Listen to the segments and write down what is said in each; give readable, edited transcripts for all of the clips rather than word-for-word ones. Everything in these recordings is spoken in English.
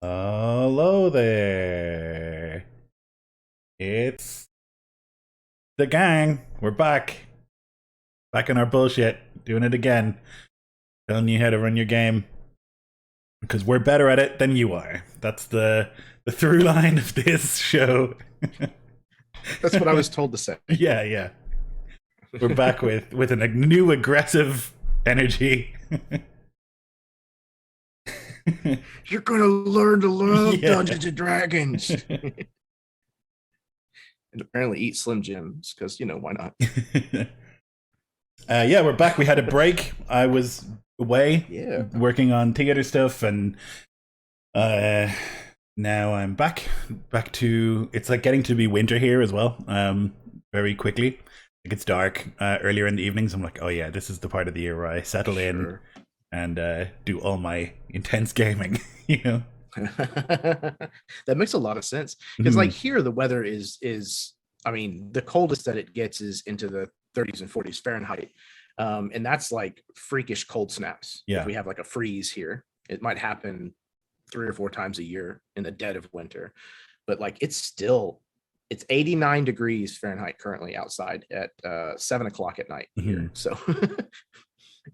Hello there. It's the gang. We're back. Back in our bullshit. Doing it again. Telling you how to run your game. Because we're better at it than you are. That's the through line of this show. That's what I was told to say. Yeah, yeah. We're back with a new aggressive energy. You're gonna learn to love Yeah. Dungeons and Dragons. And apparently eat Slim Jims, because why not? Yeah, we're back. We had a break. I was away Yeah. working on theater stuff, and uh, now I'm back. Back to it's like getting to be winter here as well. Very quickly. Like it's dark earlier in the evenings. I'm like, oh yeah, this is the part of the year where I settle in and do all my intense gaming. You know, That makes a lot of sense. Because like here the weather is I mean, the coldest that it gets is into the 30s and 40s Fahrenheit. And that's like freakish cold snaps. Yeah. If we have like a freeze here, it might happen 3 or 4 times a year in the dead of winter. But like it's 89 degrees Fahrenheit currently outside at 7 o'clock at night here. So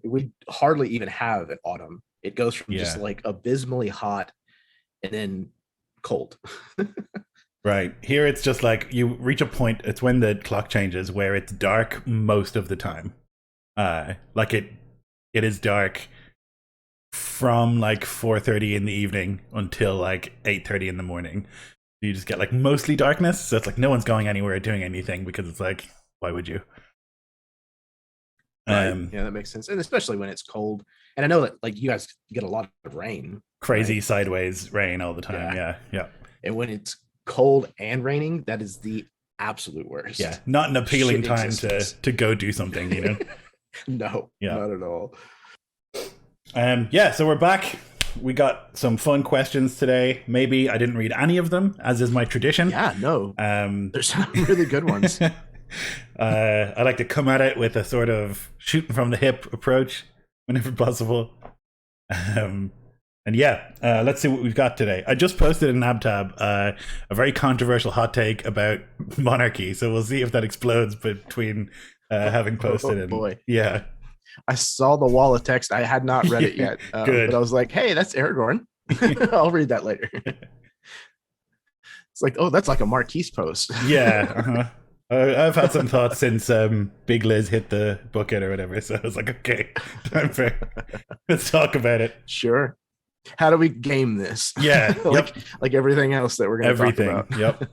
we hardly even have an autumn. It goes from just like abysmally hot and then cold. Right. Here it's just like you reach a point, it's when the clock changes where it's dark most of the time. Like it is dark from like 4:30 in the evening until like 8:30 in the morning. You just get like mostly darkness, so it's like no one's going anywhere or doing anything because it's like, why would you? Right. Yeah, that makes sense. And especially when it's cold. And I know that like you guys get a lot of rain. Crazy right? sideways rain all the time. Yeah. And when it's cold and raining, that is the absolute worst. Yeah. Not an appealing Shit time existence. to go do something, you know? No, Yeah. not at all. Yeah, so we're back. We got some fun questions today. Maybe I didn't read any of them, as is my tradition. Yeah, no. There's some really good ones. I like to come at it with a sort of shooting from the hip approach whenever possible. And yeah, let's see what we've got today. I just posted in NabTab a very controversial hot take about monarchy, so we'll see if that explodes between having posted and boy. yeah. I saw the wall of text. I had not read it yet. Good. But I was like, hey, that's Aragorn. I'll read that later. It's like, oh, that's like a Marquise post. Yeah. Uh-huh. I've had some thoughts since Big Liz hit the bucket or whatever, so I was like, okay, time for let's talk about it. Sure. How do we game this? Yeah. like everything else that we're going to talk about. Yep.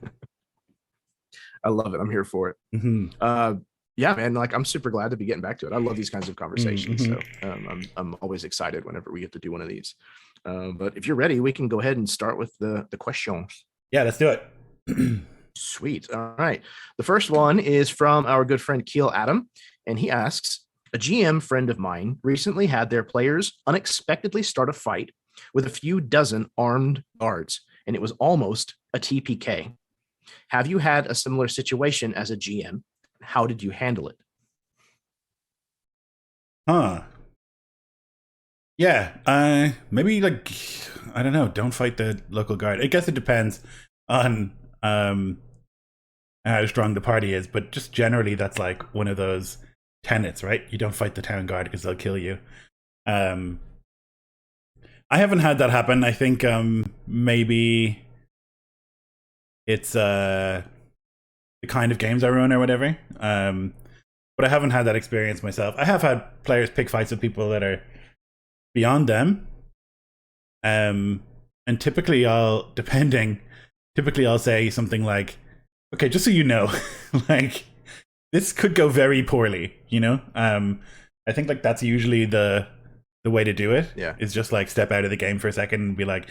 I love it. I'm here for it. Mm-hmm. Yeah, man. Like I'm super glad to be getting back to it. I love these kinds of conversations. So I'm always excited whenever we get to do one of these. But if you're ready, we can go ahead and start with the questions. Yeah, let's do it. Sweet. All right. The first one is from our good friend Keel Adam, and he asks, a GM friend of mine recently had their players unexpectedly start a fight with a few dozen armed guards, and it was almost a TPK. Have you had a similar situation as a GM? How did you handle it? Huh. Yeah. Maybe like I don't know. Don't fight the local guard. I guess it depends on how strong the party is, but just generally, that's like one of those tenets, right? You don't fight the town guard because they'll kill you. I haven't had that happen. I think maybe it's the kind of games I run or whatever. But I haven't had that experience myself. I have had players pick fights with people that are beyond them. And typically I'll say something like, okay, just so you know, like this could go very poorly, you know? I think like that's usually the way to do it. Yeah. Is just like step out of the game for a second and be like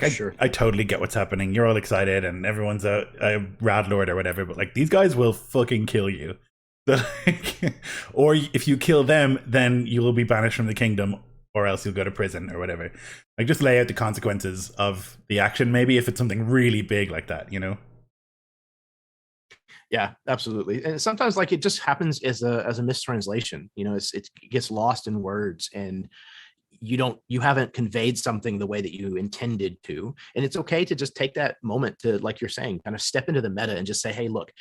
Sure. I totally get what's happening. You're all excited and everyone's a rad lord or whatever, but like these guys will fucking kill you. So, like, or if you kill them, then you will be banished from the kingdom, or else you'll go to prison or whatever. Like just lay out the consequences of the action, maybe if it's something really big like that, you know? Yeah, absolutely. And sometimes like it just happens as a mistranslation. It gets lost in words, and you haven't conveyed something the way that you intended to. And it's okay to just take that moment to, like you're saying, kind of step into the meta and just say, hey, look,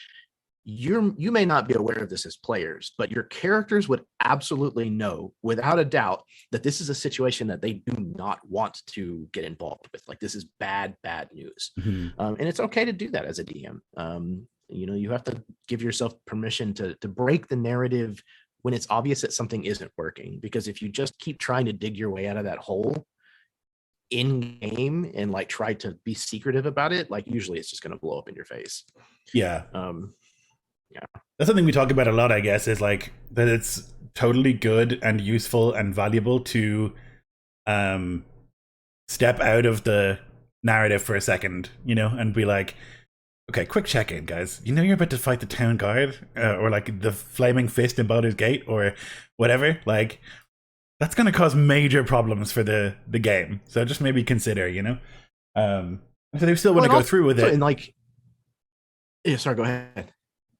you may not be aware of this as players, but your characters would absolutely know without a doubt that this is a situation that they do not want to get involved with. Like, this is bad news. And it's okay to do that as a DM. You have to give yourself permission to break the narrative when it's obvious that something isn't working, because if you just keep trying to dig your way out of that hole in game and like try to be secretive about it, like usually it's just going to blow up in your face. Yeah. That's something we talk about a lot, I guess, is like that it's totally good and useful and valuable to step out of the narrative for a second, and be like, okay, quick check-in, guys. You're about to fight the town guard or like the flaming fist in Baldur's Gate or whatever. Like, that's going to cause major problems for the game. So just maybe consider, so they still want to go through with it. And like, yeah, sorry, go ahead.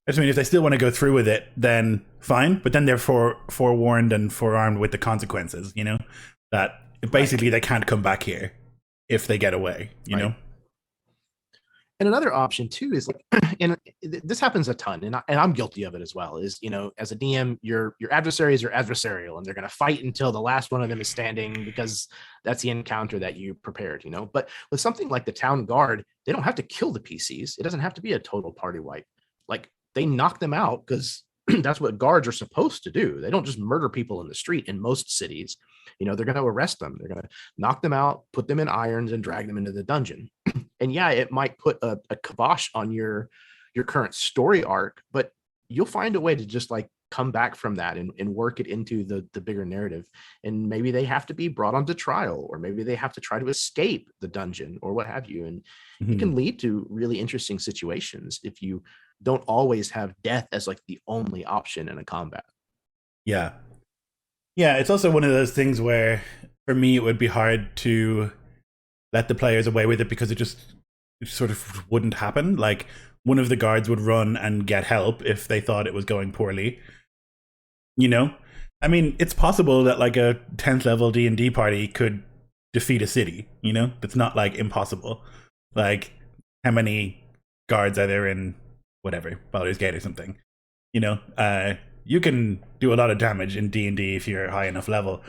I just mean, if they still want to go through with it, then fine. But then they're forewarned and forearmed with the consequences, that basically they can't come back here if they get away, you know? And another option too is like, and this happens a ton, and I'm guilty of it as well, is, as a DM, your adversaries are adversarial and they're going to fight until the last one of them is standing because that's the encounter that you prepared, But with something like the town guard, they don't have to kill the PCs. It doesn't have to be a total party wipe. Like, they knock them out because that's what guards are supposed to do. They don't just murder people in the street in most cities. They're going to arrest them. They're going to knock them out, put them in irons, and drag them into the dungeon. And yeah, it might put a kibosh on your current story arc, but you'll find a way to just like come back from that and work it into the bigger narrative. And maybe they have to be brought onto trial, or maybe they have to try to escape the dungeon or what have you. And it can lead to really interesting situations if you don't always have death as like the only option in a combat. Yeah. It's also one of those things where for me it would be hard to let the players away with it because it sort of wouldn't happen. Like, one of the guards would run and get help if they thought it was going poorly. I mean, it's possible that like a 10th level D&D party could defeat a city, That's not like impossible. Like, how many guards are there in whatever, Baldur's Gate or something? You can do a lot of damage in D&D if you're high enough level.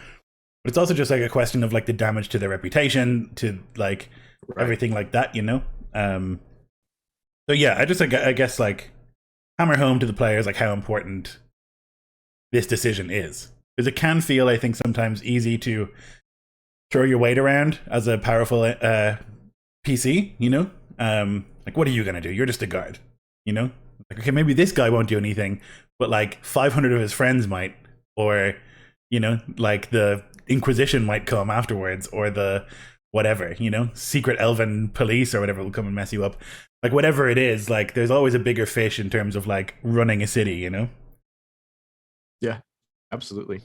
But it's also just like a question of like the damage to their reputation, to like everything like that, So yeah, I guess like hammer home to the players like how important this decision is, because it can feel, I think, sometimes easy to throw your weight around as a powerful PC. Like, what are you gonna do? You're just a guard. Like, okay, maybe this guy won't do anything, but like 500 of his friends might, or like the Inquisition might come afterwards, or the whatever, secret elven police or whatever will come and mess you up. Like, whatever it is, like, there's always a bigger fish in terms of like running a city, Yeah, absolutely.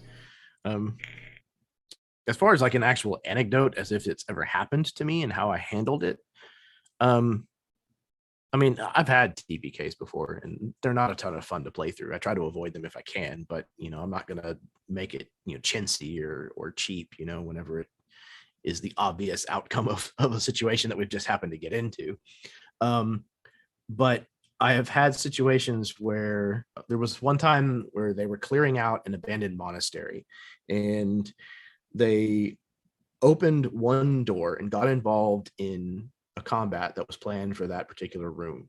As far as like an actual anecdote, as if it's ever happened to me and how I handled it, I mean, I've had TBKs before, and they're not a ton of fun to play through. I try to avoid them if I can, but I'm not gonna make it chintzy or cheap, whenever it is the obvious outcome of a situation that we've just happened to get into. But I have had situations where there was one time where they were clearing out an abandoned monastery, and they opened one door and got involved in a combat that was planned for that particular room.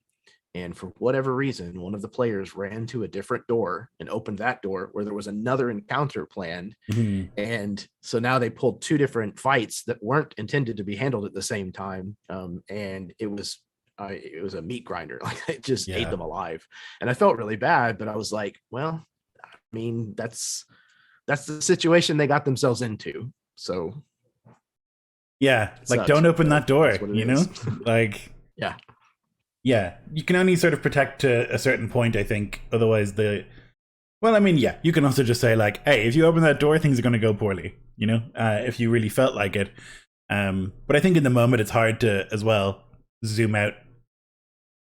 And for whatever reason, one of the players ran to a different door and opened that door where there was another encounter planned. And so now they pulled two different fights that weren't intended to be handled at the same time. And it was a meat grinder. Like, it just ate them alive. And I felt really bad, but I was like, well, I mean, that's the situation they got themselves into. So yeah, like, don't open that door, like, yeah, you can only sort of protect to a certain point, I think. Otherwise you can also just say like, hey, if you open that door, things are going to go poorly, if you really felt like it. But I think in the moment it's hard to as well zoom out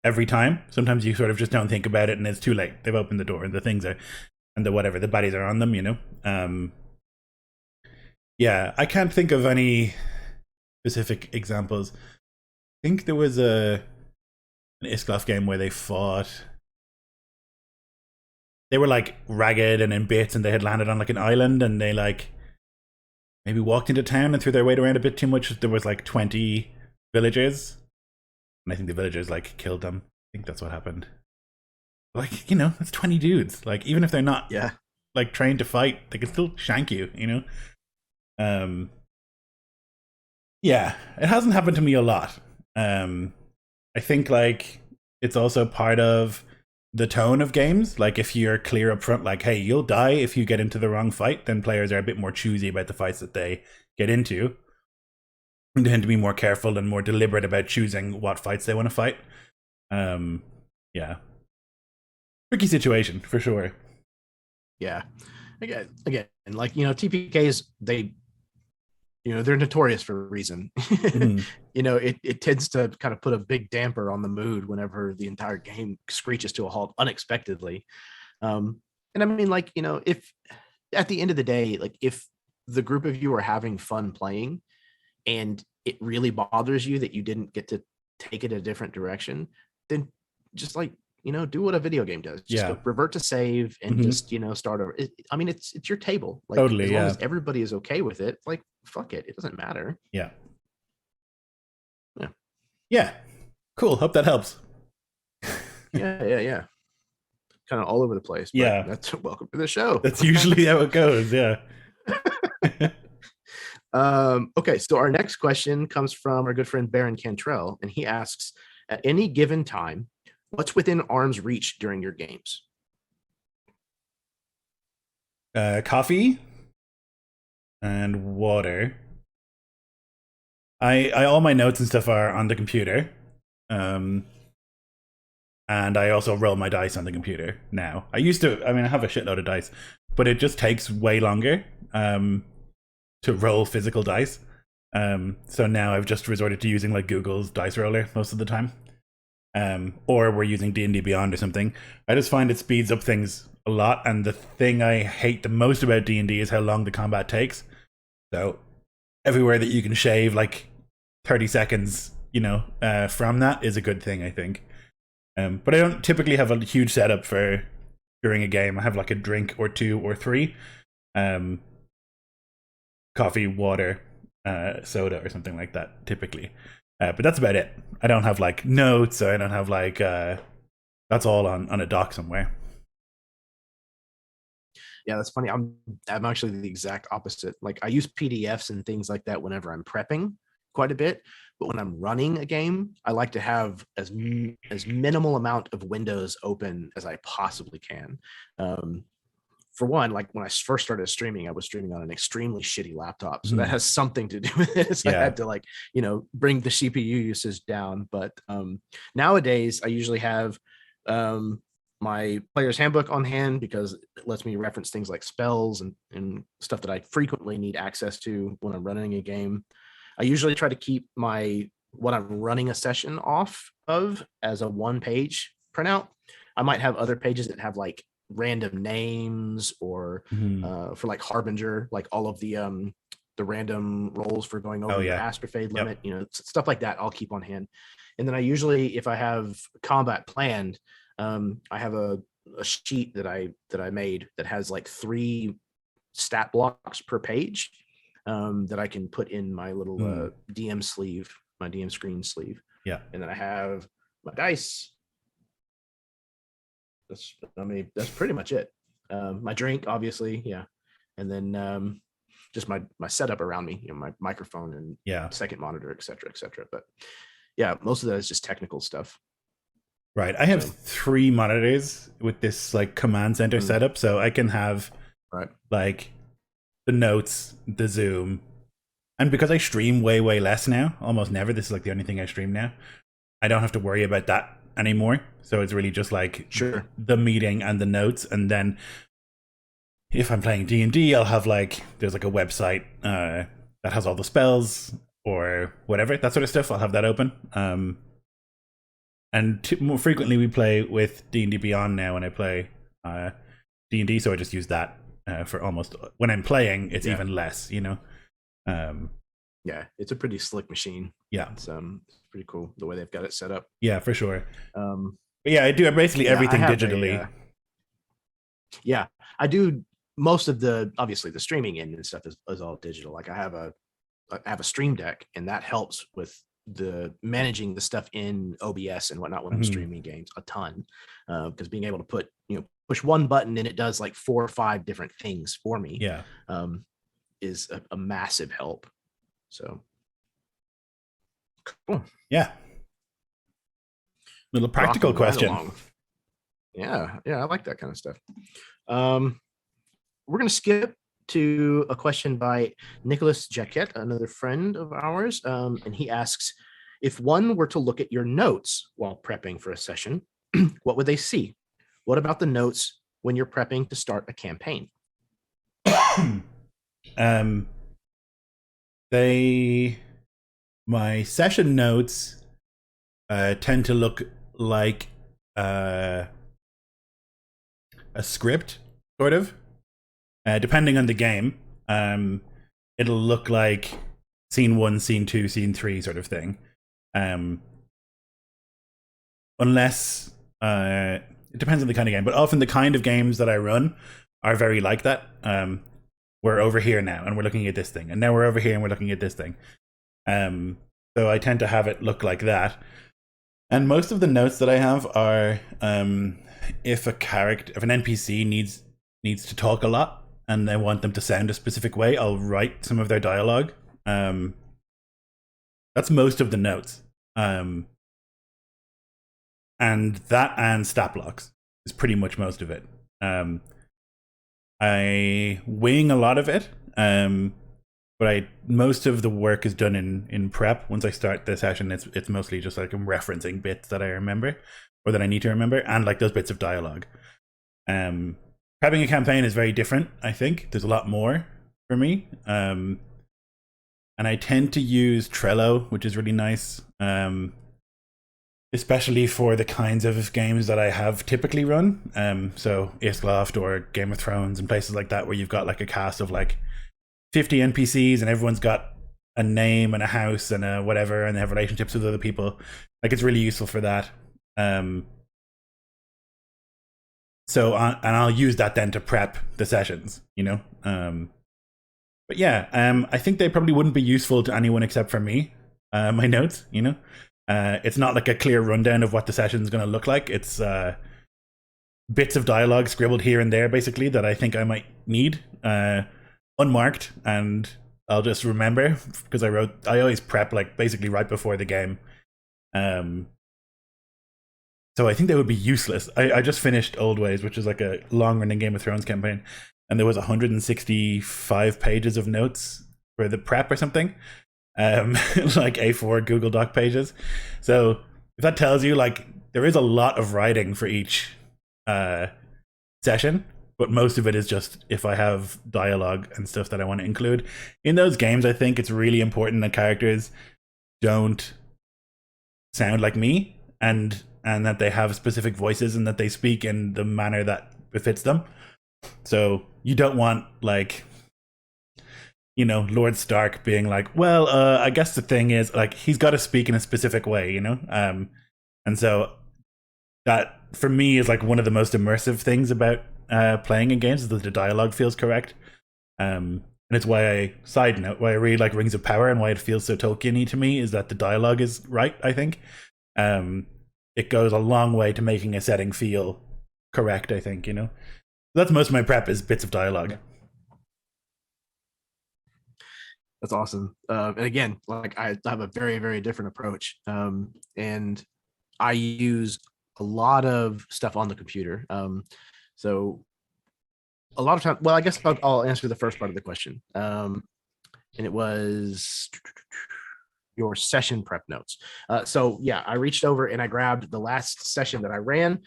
every time. Sometimes you sort of just don't think about it and it's too late. They've opened the door and the things are, and the whatever, the baddies are on them, Yeah, I can't think of any specific examples. I think there was an Isklov game where they were like ragged and in bits, and they had landed on like an island, and they like maybe walked into town and threw their weight around a bit too much. There was like 20 villagers, and I think the villagers like killed them. I think that's what happened. Like, that's 20 dudes. Like, even if they're not like trained to fight, they can still shank you, Yeah, it hasn't happened to me a lot. I think like it's also part of the tone of games. Like, if you're clear up front, like, hey, you'll die if you get into the wrong fight, then players are a bit more choosy about the fights that they get into. And tend to be more careful and more deliberate about choosing what fights they want to fight. Yeah. Tricky situation for sure. Yeah. Again, like, TPKs, they're notorious for a reason. Mhm. It tends to kind of put a big damper on the mood whenever the entire game screeches to a halt unexpectedly. And I mean, like, if at the end of the day, like, if the group of you are having fun playing and it really bothers you that you didn't get to take it a different direction, then just like, do what a video game does. Just go revert to save and just, start over. I mean, it's your table. Like, Totally, as long as everybody is okay with it, like, fuck it. It doesn't matter. Yeah. Yeah. Yeah. Cool. Hope that helps. Yeah. Kind of all over the place. But Yeah. that's welcome to the show. That's usually how it goes. Yeah. Okay, so our next question comes from our good friend Baron Cantrell, and he asks, at any given time, what's within arm's reach during your games? Coffee and water. I all my notes and stuff are on the computer. And I also roll my dice on the computer now. I have a shitload of dice, but it just takes way longer to roll physical dice. So now I've just resorted to using like Google's dice roller most of the time. Or we're using D&D Beyond or something. I just find it speeds up things a lot, and the thing I hate the most about D&D is how long the combat takes. So everywhere that you can shave like 30 seconds, from that is a good thing, I think. But I don't typically have a huge setup for during a game. I have like a drink or two or three. Coffee, water, soda or something like that, typically. But that's about it. I don't have like notes, or I don't have like that's all on a dock somewhere. Yeah, that's funny. I'm actually the exact opposite. Like, I use PDFs and things like that whenever I'm prepping quite a bit, but when I'm running a game, I like to have as minimal amount of windows open as I possibly can. For one, like, when I first started streaming, I was streaming on an extremely shitty laptop, so that has something to do with it. So I had to like, bring the CPU usage down. But nowadays, I usually have my player's handbook on hand because it lets me reference things like spells and stuff that I frequently need access to when I'm running a game. I usually try to keep what I'm running a session off of as a 1-page printout. I might have other pages that have like random names or for like Harbinger, like all of the random rolls for going over the Asper Fade limit, stuff like that I'll keep on hand. And then I usually, if I have combat planned, I have a sheet that I made that has like 3 stat blocks per page that I can put in my little DM sleeve, my DM screen sleeve. Yeah. And then I have my dice. That's pretty much it. My drink, obviously, yeah. And then just my setup around me, my microphone and second monitor, et cetera, et cetera. But yeah, most of that is just technical stuff. Right. I have 3 monitors with this like command center setup, so I can have like the notes, the Zoom, and because I stream way less now, almost never. This is like the only thing I stream now. I don't have to worry about that anymore. So it's really just like the meeting and the notes, and then if I'm playing D&D, I'll have like there's like a website that has all the spells or whatever, that sort of stuff. I'll have that open. And more frequently we play with D&D Beyond now when I play D&D, so I just use that for almost when I'm playing. It's even less, Yeah, it's a pretty slick machine. Yeah, It's pretty cool the way they've got it set up. yeah, for sure. Um, But yeah, I do basically yeah, everything digitally. Yeah, I do most of the, obviously the streaming end and stuff is all digital. Like I have a Stream Deck, and that helps with the managing the stuff in OBS and whatnot when I'm streaming games a ton, because being able to push one button and it does like 4 or 5 different things for me. Yeah, is a massive help. So cool. Yeah. Little practical question. Yeah, I like that kind of stuff. We're gonna skip to a question by Nicholas Jaquette, another friend of ours, and he asks, if one were to look at your notes while prepping for a session, what would they see? What about the notes when you're prepping to start a campaign? My session notes tend to look like a script, sort of. Depending on the game, it'll look like scene 1, scene 2, scene 3 sort of thing. Unless it depends on the kind of game, but often the kind of games that I run are very like that. We're over here now and we're looking at this thing, and now we're over here and we're looking at this thing. So I tend to have it look like that. And most of the notes that I have are if an NPC needs to talk a lot and I want them to sound a specific way, I'll write some of their dialogue. That's most of the notes. And that and stat blocks is pretty much most of it. I wing a lot of it, but most of the work is done in prep. Once I start the session, it's mostly just like I'm referencing bits that I remember or that I need to remember, and like those bits of dialogue. Prepping a campaign is very different, I think. There's a lot more for me. And I tend to use Trello, which is really nice. Especially for the kinds of games that I have typically run. So Isloft or Game of Thrones and places like that, where you've got like a cast of like 50 NPCs and everyone's got a name and a house and a whatever, and they have relationships with other people. Like, it's really useful for that. So I'll use that then to prep the sessions, you know? But yeah, I think they probably wouldn't be useful to anyone except for me, my notes, you know? It's not like a clear rundown of what the session's going to look like. It's bits of dialogue scribbled here and there, basically, that I think I might need, unmarked, and I'll just remember, because I always prep like basically right before the game. So I think they would be useless. I just finished Old Ways, which is like a long-running Game of Thrones campaign, and there was 165 pages of notes for the prep or something. Like A4 Google Doc pages. So if that tells you, like, there is a lot of writing for each session, but most of it is just if I have dialogue and stuff that I want to include. In those games, I think it's really important that characters don't sound like me, and that they have specific voices and that they speak in the manner that befits them. So you don't want, like, you know, Lord Stark being like, well, I guess the thing is, like, he's got to speak in a specific way, you know? And so that, for me, is like one of the most immersive things about playing in games, is that the dialogue feels correct. And it's why why I really like Rings of Power and why it feels so Tolkien-y to me, is that the dialogue is right, I think. It goes a long way to making a setting feel correct, I think, you know? That's most of my prep, is bits of dialogue. That's awesome. And again, like, I have a very, very different approach. And I use a lot of stuff on the computer. So a lot of time, well, I guess I'll answer the first part of the question. And it was your session prep notes. So yeah, I reached over and I grabbed the last session that I ran,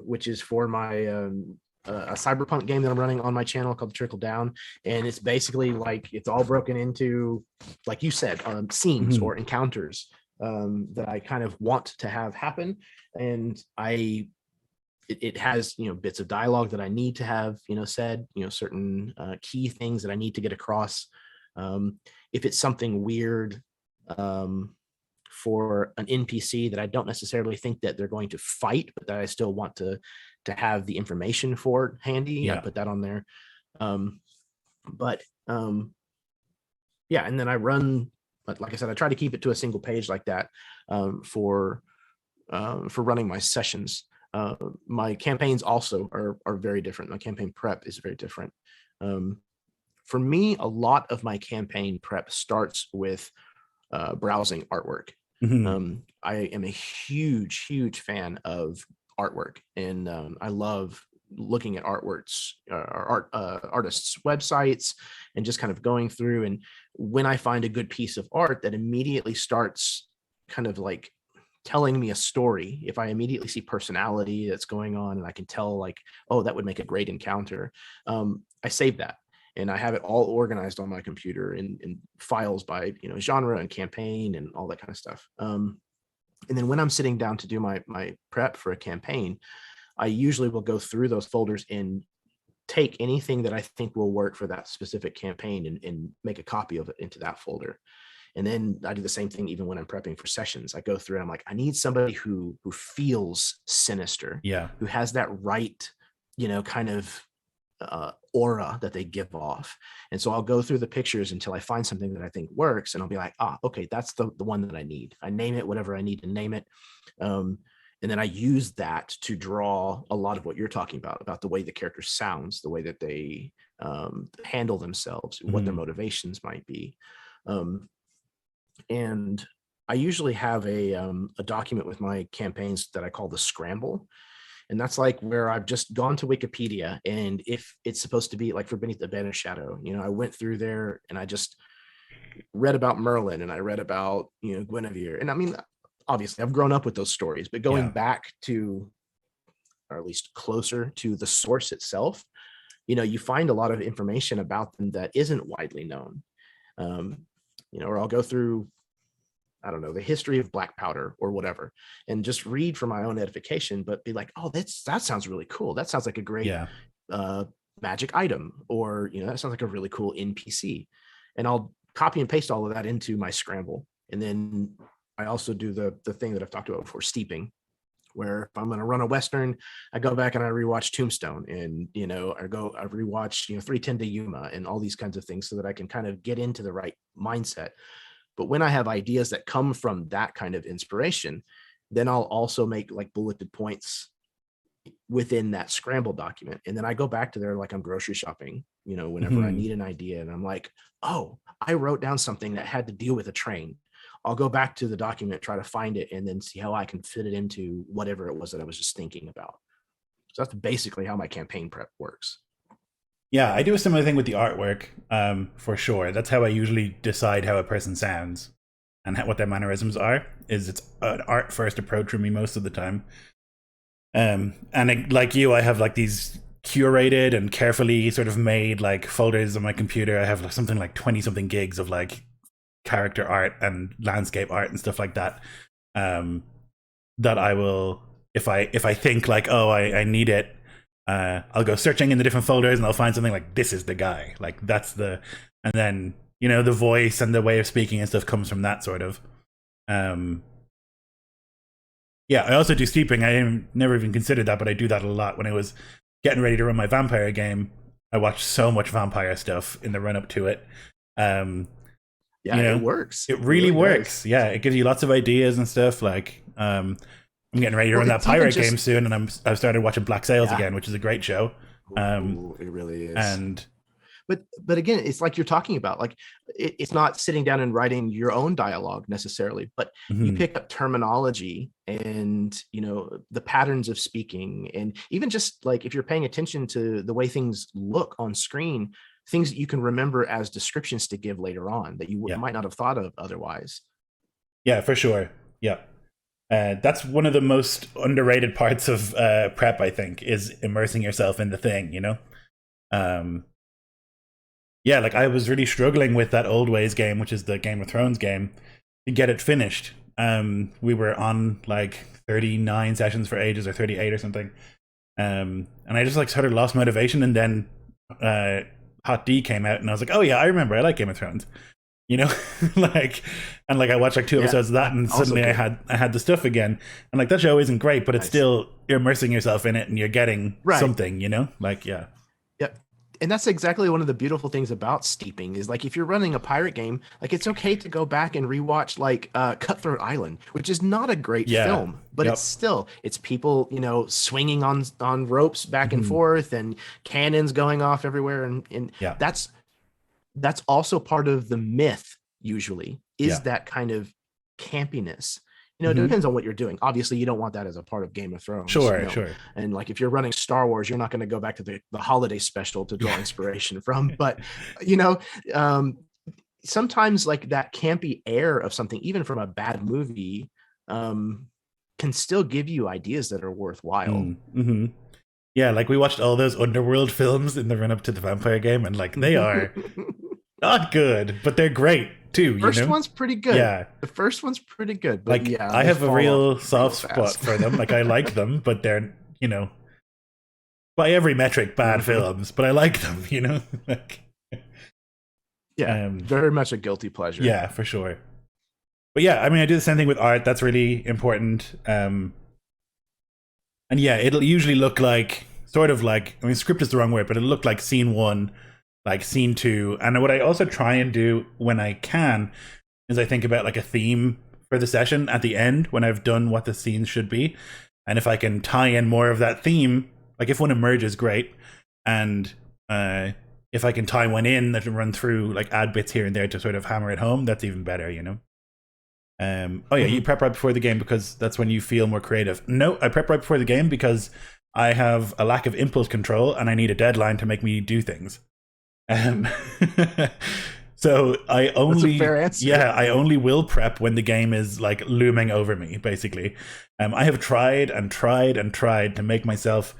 which is for my a cyberpunk game that I'm running on my channel called Trickle Down. And it's basically like, it's all broken into, like you said, scenes or encounters that I kind of want to have happen. And it has, you know, bits of dialogue that I need to have, you know, said, you know, certain key things that I need to get across. If it's something weird for an NPC that I don't necessarily think that they're going to fight, but that I still want to have the information for handy, I put that on there. But yeah, and then I run, but like I said, I try to keep it to a single page like that for running my sessions. My campaigns also are very different. My campaign prep is very different. For me, a lot of my campaign prep starts with browsing artwork. I am a huge fan of artwork, and I love looking at artworks or artists' websites and just kind of going through. And when I find a good piece of art that immediately starts kind of like telling me a story, if I immediately see personality that's going on and I can tell like, oh, that would make a great encounter, I save that. And I have it all organized on my computer in files by, you know, genre and campaign and all that kind of stuff. And then when I'm sitting down to do my prep for a campaign, I usually will go through those folders and take anything that I think will work for that specific campaign and make a copy of it into that folder. And then I do the same thing even when I'm prepping for sessions. I go through and I'm like, I need somebody who feels sinister, who has that right, you know, kind of aura that they give off. And so I'll go through the pictures until I find something that I think works, and I'll be like, okay, that's the one that I need. I name it whatever I need to name it. And then I use that to draw a lot of what you're talking about the way the character sounds, the way that they handle themselves, what their motivations might be. And I usually have a document with my campaigns that I call the scramble. And that's like where I've just gone to Wikipedia, and if it's supposed to be like for Beneath the Banished Shadow, you know, I went through there and I just read about Merlin and I read about, you know, Guinevere. And I mean, obviously I've grown up with those stories, but going back to, or at least closer to the source itself, you know, you find a lot of information about them that isn't widely known. You know, or I'll go through, I don't know, the history of black powder or whatever, and just read for my own edification, but be like, oh, that sounds really cool. That sounds like a great magic item, or, you know, that sounds like a really cool NPC. And I'll copy and paste all of that into my scramble. And then I also do the thing that I've talked about before, steeping, where if I'm going to run a Western, I go back and I rewatch Tombstone, and, you know, I rewatch, you know, 310 to Yuma and all these kinds of things so that I can kind of get into the right mindset. But when I have ideas that come from that kind of inspiration, then I'll also make like bulleted points within that scramble document. And then I go back to there like I'm grocery shopping, you know, whenever I need an idea, and I'm like, oh, I wrote down something that had to deal with a train. I'll go back to the document, try to find it, and then see how I can fit it into whatever it was that I was just thinking about. So that's basically how my campaign prep works. Yeah, I do a similar thing with the artwork, for sure. That's how I usually decide how a person sounds and what their mannerisms are. Is it's an art first approach for me most of the time. Like you, I have like these curated and carefully sort of made like folders on my computer. I have like something like 20 something gigs of like character art and landscape art and stuff like that. That I will, if I think like, oh, I need it. I'll go searching in the different folders and I'll find something like, this is the guy, like that's the, and then, you know, the voice and the way of speaking and stuff comes from that sort of. Yeah, I also do steeping. I never even considered that, but I do that a lot. When I was getting ready to run my vampire game, I watched so much vampire stuff in the run up to it. Yeah, you know, it works. It really works. Does. Yeah, it gives you lots of ideas and stuff. Like, I'm getting ready to run that pirate game soon, and I've started watching Black Sails again, which is a great show. Ooh, it really is. And but again, it's like you're talking about, like it's not sitting down and writing your own dialogue necessarily, but you pick up terminology and, you know, the patterns of speaking, and even just like if you're paying attention to the way things look on screen, things that you can remember as descriptions to give later on that you might not have thought of otherwise. Yeah, for sure. Yeah. That's one of the most underrated parts of prep, I think, is immersing yourself in the thing, you know? Yeah, like I was really struggling with that Old Ways game, which is the Game of Thrones game, to get it finished. We were on like 39 sessions for ages, or 38 or something. And I just like sort of lost motivation, and then had Hot D came out, and I was like, oh yeah, I remember, I like Game of Thrones. Like, and like I watched like 2 episodes of that, and suddenly I had the stuff again. And like that show isn't great, but it's still, you're immersing yourself in it, and you're getting something, like Yep. And that's exactly one of the beautiful things about steeping is like if you're running a pirate game, like it's okay to go back and rewatch like Cutthroat Island, which is not a great film, but it's people swinging on ropes back and forth and cannons going off everywhere, and that's also part of the myth usually is that kind of campiness. It depends on what you're doing. Obviously, you don't want that as a part of Game of Thrones. Sure. And like if you're running Star Wars, you're not going to go back to the holiday special to draw inspiration from. But, sometimes like that campy air of something, even from a bad movie, can still give you ideas that are worthwhile. Yeah, like we watched all those Underworld films in the run-up to the vampire game, and like they are not good, but they're great too. First one's pretty good. Yeah, the first one's pretty good. But like I have a real soft spot for them. Like I like them, but they're by every metric bad films. But I like them. Like very much a guilty pleasure. Yeah, for sure. But yeah, I mean, I do the same thing with art. That's really important. And yeah, it'll usually look like sort of like, I mean, script is the wrong word, but it'll look like scene 1. Like scene 2, and what I also try and do when I can is I think about like a theme for the session at the end when I've done what the scene should be, and if I can tie in more of that theme, like if one emerges, great, and if I can tie one in that can run through, like add bits here and there to sort of hammer it home, that's even better, you prep right before the game because that's when you feel more creative. No, I prep right before the game because I have a lack of impulse control and I need a deadline to make me do things. So I only, that's a fair answer. I only will prep when the game is like looming over me, basically. I have tried to make myself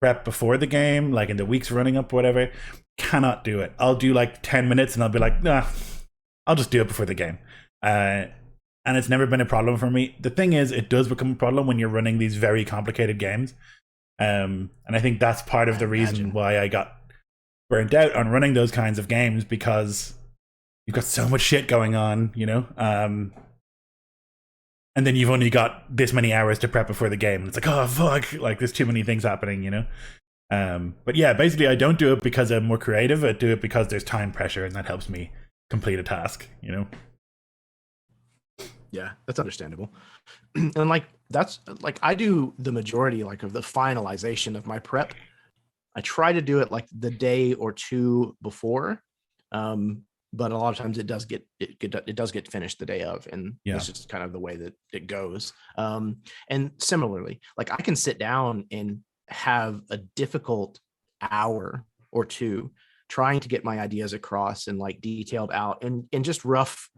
prep before the game, like in the weeks running up, whatever. Cannot do it. I'll do like 10 minutes and I'll be like, nah, I'll just do it before the game. And it's never been a problem for me. The thing is, it does become a problem when you're running these very complicated games. And I think that's part of the reason why I got burnt out on running those kinds of games, because you've got so much shit going on, and then you've only got this many hours to prep before the game. It's like, oh fuck, like there's too many things happening, but yeah, basically I don't do it because I'm more creative. I do it because there's time pressure, and that helps me complete a task, Yeah, that's understandable. And like that's like I do the majority like of the finalization of my prep. I try to do it like the day or two before, but a lot of times it does get finished the day of, and it's just kind of the way that it goes. And similarly, like I can sit down and have a difficult hour or two trying to get my ideas across and like detailed out and just rough,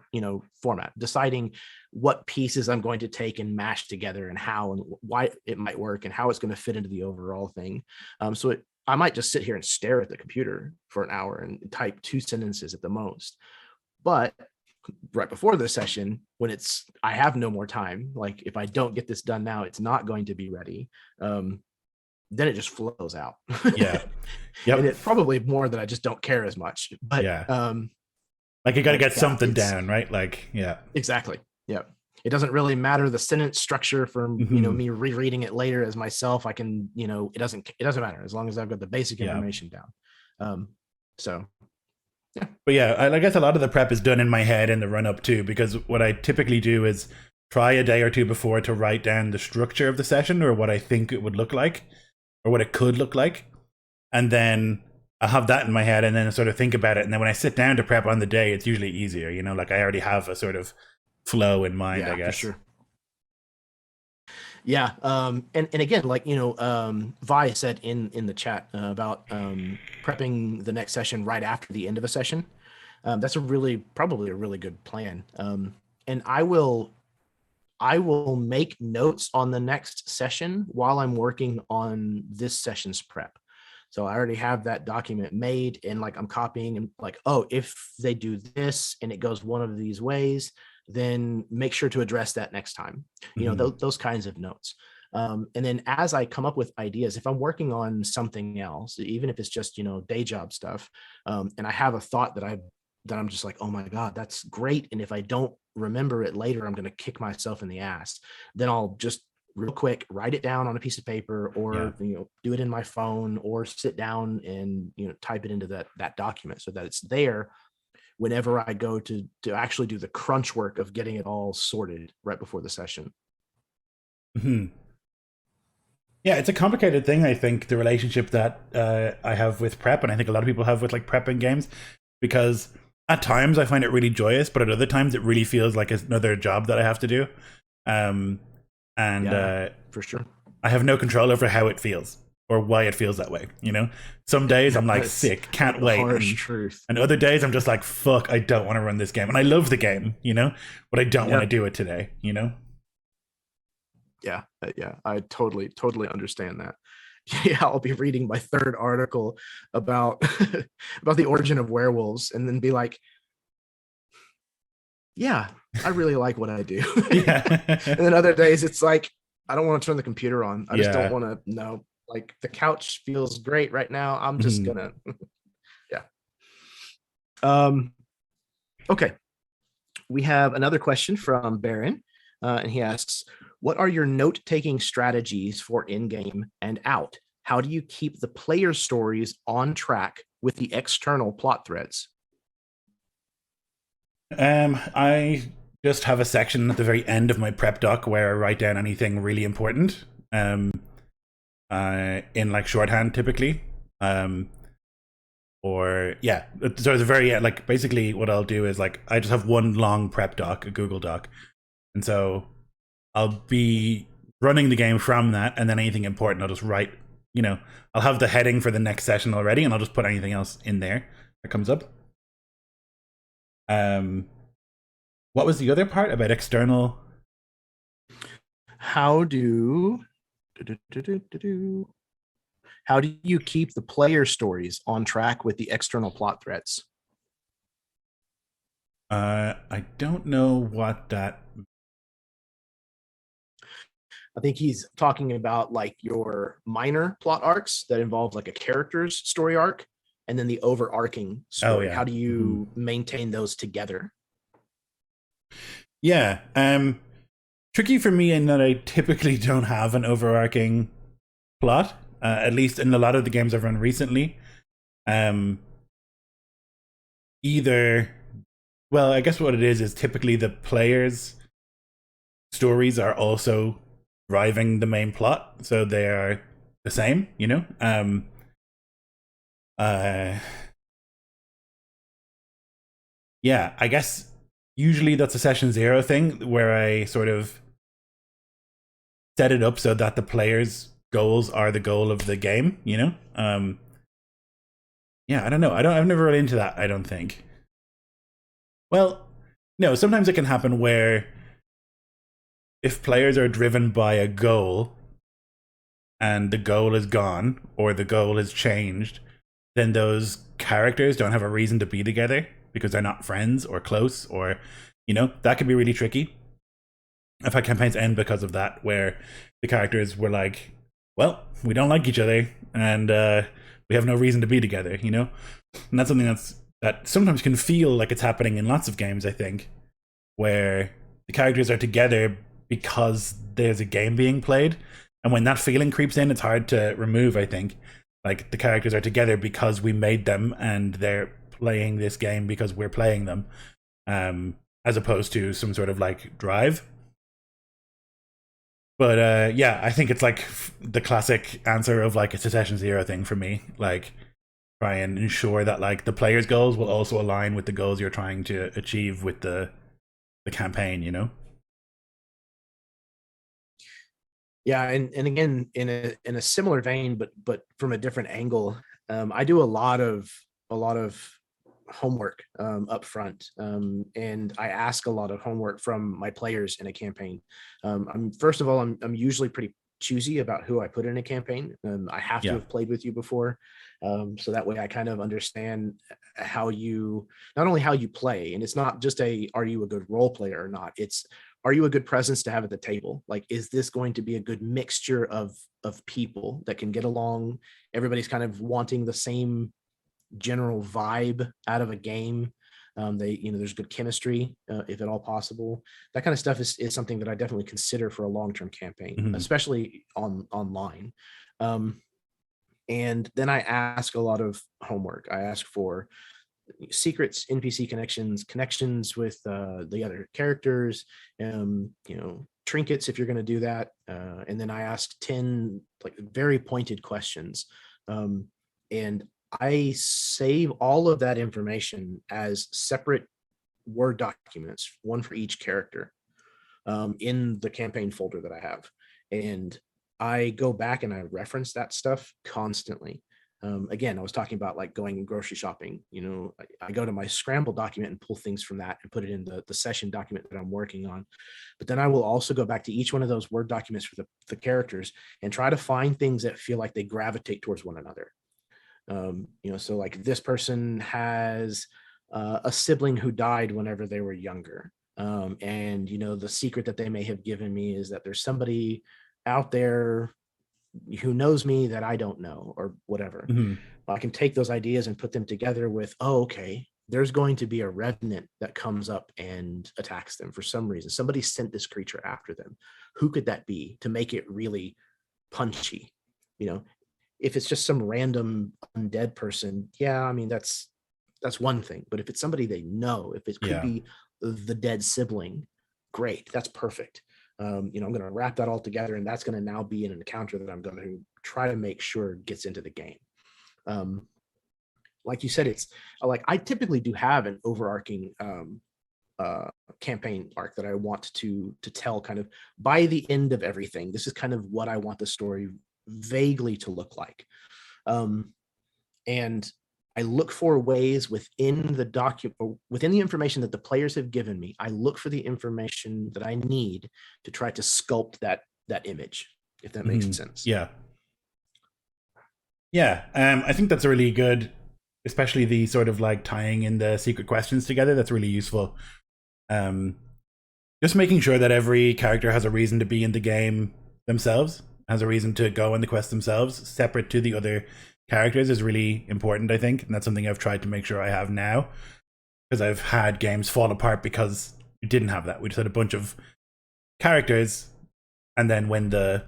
format, deciding what pieces I'm going to take and mash together and how and why it might work and how it's going to fit into the overall thing. I might just sit here and stare at the computer for an hour and type 2 sentences at the most. But right before the session, when I have no more time, like if I don't get this done now, it's not going to be ready. Then it just flows out. Yeah. Yep. And it's probably more that I just don't care as much. But like you got to get something down, right? Like, exactly. Yeah. It doesn't really matter the sentence structure from me rereading it later as myself. I can it doesn't matter as long as I've got the basic information down. But yeah, I guess a lot of the prep is done in my head in the run up too, because what I typically do is try a day or two before to write down the structure of the session or what I think it would look like or what it could look like, and then I'll have that in my head and then sort of think about it, and then when I sit down to prep on the day, it's usually easier. Like I already have a sort of flow in mind, I guess. For sure. Yeah. And again, like, Vi said in the chat about prepping the next session right after the end of a session. That's probably a really good plan. And I will make notes on the next session while I'm working on this session's prep. So I already have that document made and like I'm copying and like, oh, if they do this and it goes one of these ways, then make sure to address that next time. Those kinds of notes. And then as I come up with ideas, if I'm working on something else, even if it's just, day job stuff, and I have a thought that I'm just like, oh my God, that's great. And if I don't remember it later, I'm going to kick myself in the ass. Then I'll just real quick write it down on a piece of paper, or do it in my phone, or sit down and type it into that document so that it's there whenever I go to actually do the crunch work of getting it all sorted right before the session. Mm-hmm. Yeah, it's a complicated thing, I think, the relationship that I have with prep, and I think a lot of people have with like prepping games, because at times I find it really joyous, but at other times it really feels like another job that I have to do. For sure. I have no control over how it feels or why it feels that way. Some days I'm like sick, can't wait. Harsh truth. And other days I'm just like, fuck, I don't want to run this game. And I love the game, but I don't want to do it today, Yeah, I totally understand that. Yeah, I'll be reading my third article about about the origin of werewolves, and then be like, yeah, I really like what I do. Yeah. And then other days it's like, I don't want to turn the computer on. I just don't want to know. Like, the couch feels great right now. I'm just gonna Okay. We have another question from Baron, and he asks, what are your note-taking strategies for in-game and out? How do you keep the player stories on track with the external plot threads? I just have a section at the very end of my prep doc where I write down anything really important, in like shorthand typically. So at the very end, like basically what I'll do is like I just have one long prep doc, a Google Doc, and so I'll be running the game from that, and then anything important I'll just write. I'll have the heading for the next session already, and I'll just put anything else in there that comes up. What was the other part about external? How do you keep the player stories on track with the external plot threads? I don't know what that. I think he's talking about like your minor plot arcs that involve like a character's story arc, and then the overarching story. Yeah. How do you maintain those together? Yeah. Tricky for me in that I typically don't have an overarching plot, at least in a lot of the games I've run recently. Well, I guess what it is typically the players' stories are also driving the main plot, so they are the same, yeah, I guess usually that's a session 0 thing where I sort of set it up so that the players' goals are the goal of the game, yeah, I don't know. I've never run into that, I don't think. Well, no, sometimes it can happen where if players are driven by a goal and the goal is gone or the goal has changed, then those characters don't have a reason to be together because they're not friends or close, or that can be really tricky. I've had campaigns end because of that, where the characters were like, well, we don't like each other and we have no reason to be together, and that's something that sometimes can feel like it's happening in lots of games, I think, where the characters are together because there's a game being played, and when that feeling creeps in, it's hard to remove, I think. Like, the characters are together because we made them and they're playing this game because we're playing them, as opposed to some sort of like drive. But yeah, I think it's like the classic answer of like it's a session 0 thing for me. Like, try and ensure that like the player's goals will also align with the goals you're trying to achieve with the campaign, Yeah, and again, in a similar vein, but from a different angle, I do a lot of homework up front, and I ask a lot of homework from my players in a campaign. First of all, I'm usually pretty choosy about who I put in a campaign. I have to have played with you before, so that way I kind of understand not only how you play, and it's not just are you a good role player or not, it's are you a good presence to have at the table? Like, is this going to be a good mixture of people that can get along? Everybody's kind of wanting the same general vibe out of a game. There's good chemistry, if at all possible. That kind of stuff is something that I definitely consider for a long-term campaign, especially online. And then I ask a lot of homework. I ask for secrets, NPC connections with the other characters, trinkets if you're going to do that. And then I ask 10 like very pointed questions. And I save all of that information as separate Word documents, one for each character, in the campaign folder that I have. And I go back and I reference that stuff constantly. Again, I was talking about like going grocery shopping. I go to my Scramble document and pull things from that and put it in the session document that I'm working on. But then I will also go back to each one of those Word documents for the characters and try to find things that feel like they gravitate towards one another. So like this person has a sibling who died whenever they were younger. And the secret that they may have given me is that there's somebody out there who knows me that I don't know, or whatever. I can take those ideas and put them together with, okay, there's going to be a revenant that comes up and attacks them for some reason. Somebody sent this creature after them. Who could that be, to make it really punchy? If it's just some random undead person, yeah, I mean, that's one thing. But if it's somebody they know, if it could be the dead sibling, great, that's perfect. I'm going to wrap that all together, and that's going to now be in an encounter that I'm going to try to make sure gets into the game. Like you said, it's like I typically do have an overarching campaign arc that I want to tell kind of by the end of everything. This is kind of what I want the story vaguely to look like. And I look for ways within the document, within the information that the players have given me. I look for the information that I need to try to sculpt that image, if that makes sense. Yeah. I think that's a really good, especially the sort of like tying in the secret questions together. That's really useful. Just making sure that every character has a reason to be in the game themselves, has a reason to go on the quest themselves, separate to the other characters, is really important, I think. And that's something I've tried to make sure I have now, because I've had games fall apart because we didn't have that. We just had a bunch of characters, and then when the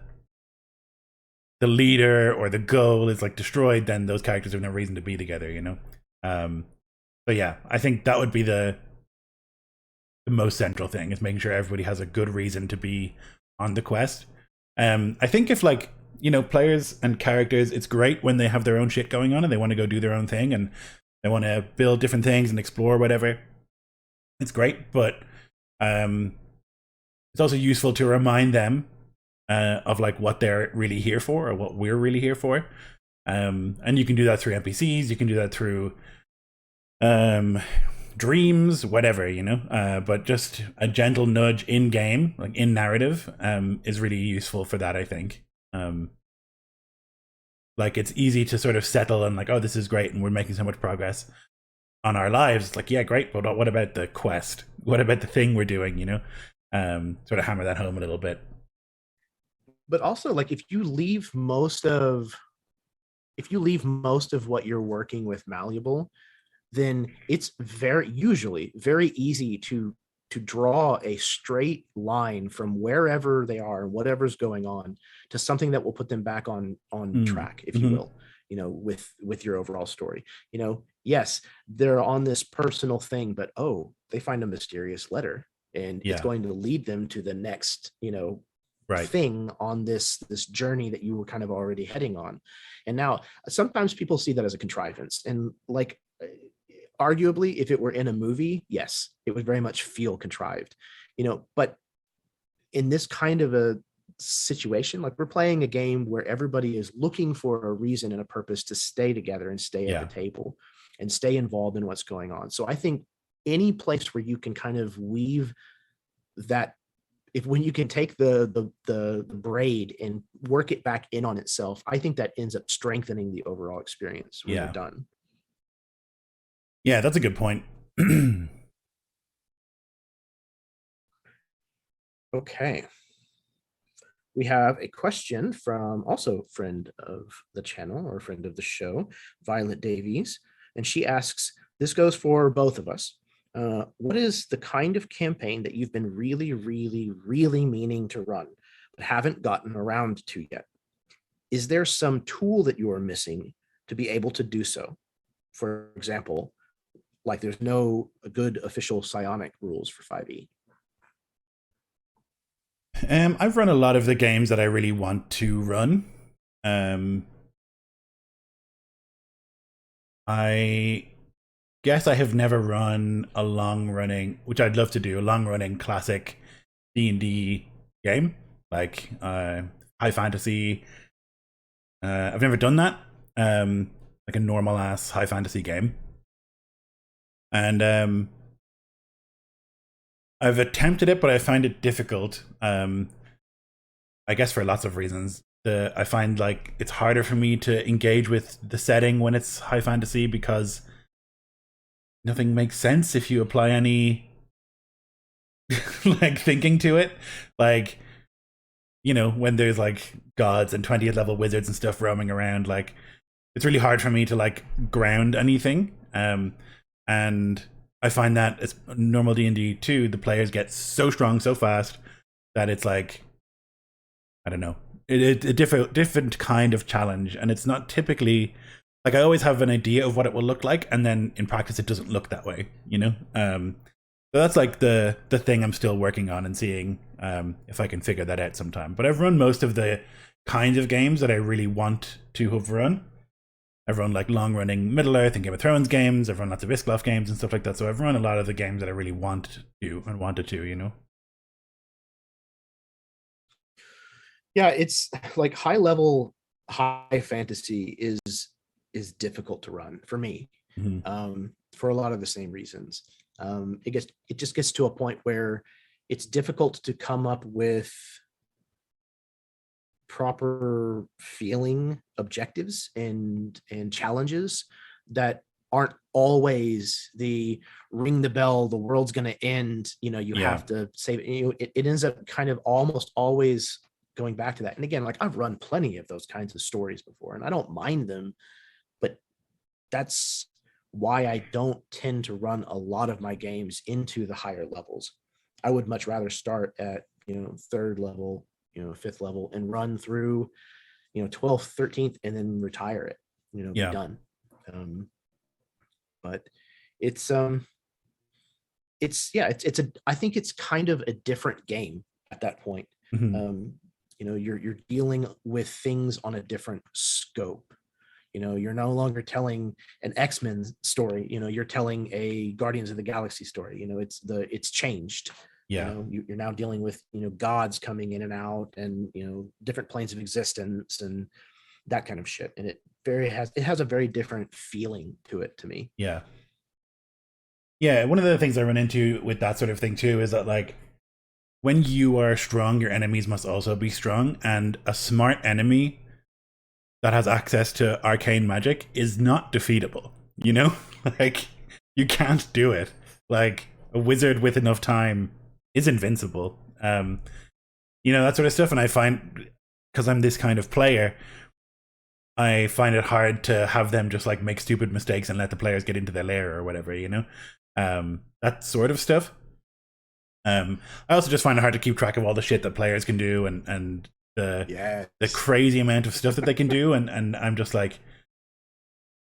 leader or the goal is like destroyed, then those characters have no reason to be together, But yeah, I think that would be the most central thing, is making sure everybody has a good reason to be on the quest. I think if like, players and characters, it's great when they have their own shit going on and they want to go do their own thing and they want to build different things and explore whatever. It's great, but it's also useful to remind them of like what they're really here for, or what we're really here for. And you can do that through NPCs, you can do that through dreams, whatever, but just a gentle nudge in game, like in narrative, is really useful for that, I think. Like it's easy to sort of settle and like, oh, this is great and we're making so much progress on our lives. It's like, yeah, great, but what about the quest? What about the thing we're doing, sort of hammer that home a little bit. But also, like, if you leave most of what you're working with malleable, then it's usually very easy to draw a straight line from wherever they are, whatever's going on, to something that will put them back on track, if you will, with your overall story. Yes, they're on this personal thing, but they find a mysterious letter, and it's going to lead them to the next, thing on this journey that you were kind of already heading on. And now sometimes people see that as a contrivance, and like, arguably, if it were in a movie, yes, it would very much feel contrived, but in this kind of a situation, like, we're playing a game where everybody is looking for a reason and a purpose to stay together and stay at the table and stay involved in what's going on. So I think any place where you can kind of weave that, when you can take the braid and work it back in on itself, I think that ends up strengthening the overall experience when you're done. Yeah, that's a good point. Okay. We have a question from also friend of the channel or friend of the show, Violet Davies. And she asks, this goes for both of us. What is the kind of campaign that you've been really, really, really meaning to run, but haven't gotten around to yet? Is there some tool that you are missing to be able to do so? For example, like there's no good official psionic rules for 5e. I've run a lot of the games that I really want to run. I guess I have never run a long-running, which I'd love to do, a long-running classic D&D game, like high fantasy. I've never done that, like a normal-ass high fantasy game. And I've attempted it, but I find it difficult. I guess for lots of reasons. I find like it's harder for me to engage with the setting when it's high fantasy because nothing makes sense if you apply any like thinking to it. Like, you know, when there's like gods and 20th level wizards and stuff roaming around, like it's really hard for me to like ground anything. And I find that as normal D&D too, the players get so strong so fast that it's like, I don't know, a different kind of challenge. And it's not typically like, I always have an idea of what it will look like, and then in practice it doesn't look that way, you know. So that's like the thing I'm still working on and seeing if I can figure that out sometime. But I've run most of the kinds of games that I really want to have run. I've run like long-running Middle Earth and Game of Thrones games. I've run lots of Iskloff games and stuff like that. So I've run a lot of the games that I really want to and wanted to, you know. Yeah, it's like high level, high fantasy is difficult to run for me, for a lot of the same reasons. It just gets to a point where it's difficult to come up with proper feeling objectives and challenges that aren't always the ring the bell, the world's going to end, you know, you have to save it. You know, it ends up kind of almost always going back to that. And again, like I've run plenty of those kinds of stories before and I don't mind them, but that's why I don't tend to run a lot of my games into the higher levels. I would much rather start at, you know, 3rd level, you know, 5th level and run through, you know, 12th, 13th, and then retire it, you know, be done. But it's I think it's kind of a different game at that point. You know, you're dealing with things on a different scope. You know, you're no longer telling an X-Men story, you know, you're telling a Guardians of the Galaxy story. You know, it's changed. You know, you're now dealing with, you know, gods coming in and out and, you know, different planes of existence and that kind of shit. And it has a very different feeling to it to me. Yeah, one of the things I run into with that sort of thing too is that like when you are strong, your enemies must also be strong, and a smart enemy that has access to arcane magic is not defeatable, you know? Like, you can't do it. Like, a wizard with enough time is invincible. You know, that sort of stuff. And I find, because I'm this kind of player, I find it hard to have them just like make stupid mistakes and let the players get into their lair or whatever, you know? That sort of stuff. I also just find it hard to keep track of all the shit that players can do and the crazy amount of stuff that they can do, and I'm just like,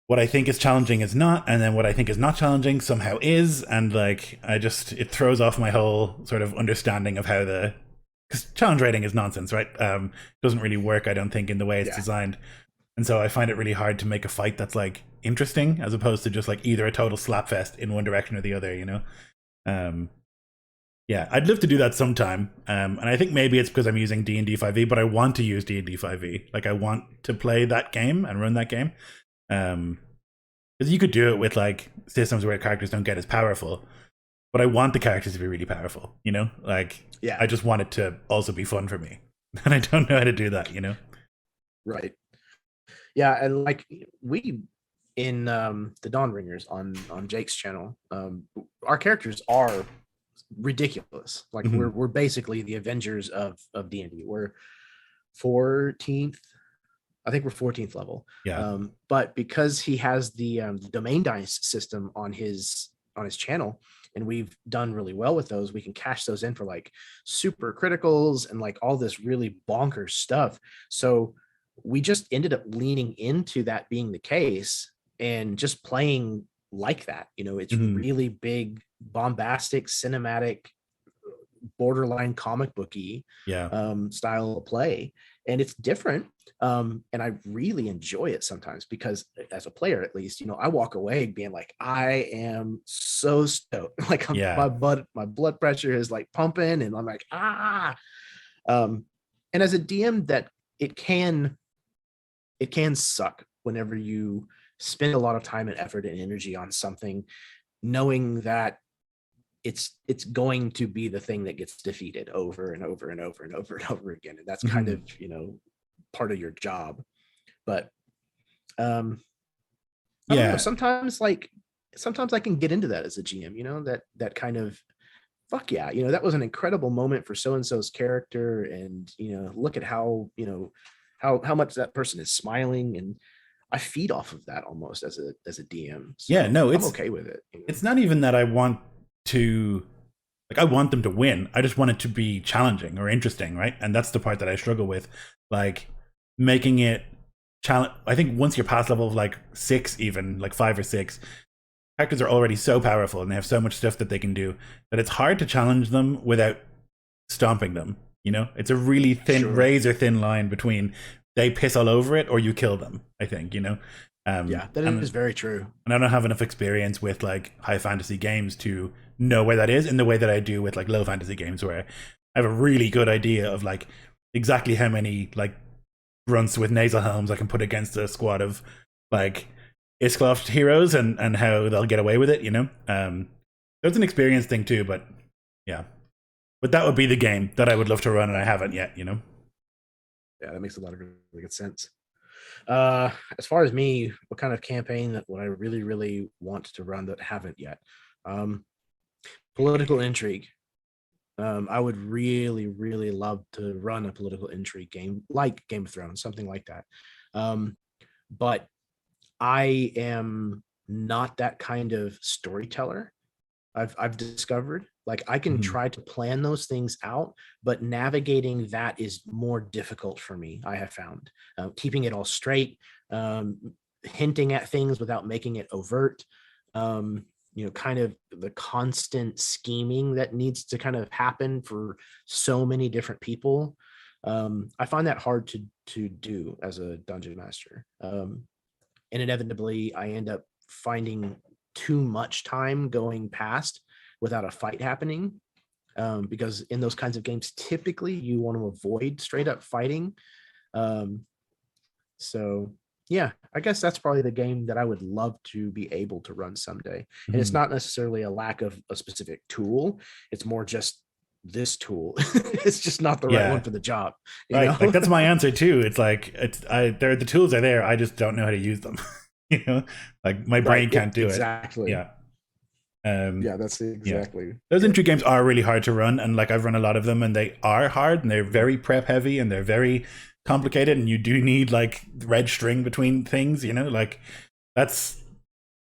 what I think is challenging is not, and then what I think is not challenging somehow is, and like it throws off my whole sort of understanding of how because challenge rating is nonsense, right? It doesn't really work, I don't think, in the way it's designed. And so I find it really hard to make a fight that's like interesting, as opposed to just like either a total slapfest in one direction or the other, you know? Yeah, I'd love to do that sometime, and I think maybe it's because I'm using D&D 5e, but I want to use D&D 5e. Like, I want to play that game and run that game, because you could do it with like systems where characters don't get as powerful, but I want the characters to be really powerful. You know, like I just want it to also be fun for me, and I don't know how to do that. You know, right? Yeah, and like we in the Dawn Ringers on Jake's channel, our characters are ridiculous. Like Mhm. we're basically the Avengers of D&D. We're 14th. I think we're 14th level. Yeah. But because he has the domain dice system on his channel, and we've done really well with those, we can cash those in for like super criticals and like all this really bonkers stuff. So we just ended up leaning into that being the case and just playing like that. You know, it's Mhm. really big, bombastic, cinematic, borderline comic booky Yeah. style of play, and it's different. And I really enjoy it sometimes because, as a player, at least, you know, I walk away being like, I am so stoked. Like Yeah. my blood pressure is like pumping, and I'm like, ah. And as a DM, that it can suck whenever you spend a lot of time and effort and energy on something, knowing that it's going to be the thing that gets defeated over and over and over and over and over again, and that's kind Mhm. of, you know, part of your job. But um I don't know, Yeah. sometimes I can get into that as a GM, you know, that kind of, fuck yeah, you know, that was an incredible moment for so and so's character, and you know, look at how, you know, how much that person is smiling, and I feed off of that almost as a DM. Yeah. So No, I'm okay with it, you know? it's not even that I want to, like, I want them to win. I just want it to be challenging or interesting, right? And that's the part that I struggle with, like making it challenge. I think once you're past level of like 6, even like 5 or 6, characters are already so powerful and they have so much stuff that they can do that it's hard to challenge them without stomping them. You know, it's a really thin, Sure. razor thin line between they piss all over it or you kill them, I think, you know. Yeah, that is And very true. I don't have enough experience with like high fantasy games to know where that is in the way that I do with like low fantasy games, where I have a really good idea of like exactly how many like grunts with nasal helms I can put against a squad of like Iskloft heroes, and how they'll get away with it, you know. There's an experience thing too, but yeah. But that would be the game that I would love to run, and I haven't yet, you know. Yeah, that makes a lot of really good sense. As far as me, what kind of campaign that would I really, really want to run that haven't yet? Um, Political intrigue. I would really, really love to run a political intrigue game like Game of Thrones, something like that. Um, but I am not that kind of storyteller. I've discovered, like, I can Mhm. try to plan those things out, but navigating that is more difficult for me. I have found keeping it all straight, hinting at things without making it overt. You know, kind of the constant scheming that needs to kind of happen for so many different people. I find that hard to do as a dungeon master. And inevitably I end up finding too much time going past without a fight happening. Because in those kinds of games, typically you want to avoid straight up fighting. Um, so yeah, I guess that's probably the game that I would love to be able to run someday. And it's Mhm. not necessarily a lack of a specific tool. It's more just this tool. It's just not the right one Yeah. for the job, you Right. Like know? that's my answer too. It's like they're the tools are there. I just don't know how to use them. You know, like my Right. brain can't do it. Exactly. Yeah. Um, Yeah, that's yeah. exactly Those it. intrigue games are really hard to run, and like I've run a lot of them, and they are hard, and they're very prep heavy, and they're very complicated, and you do need like red string between things. You know, like that's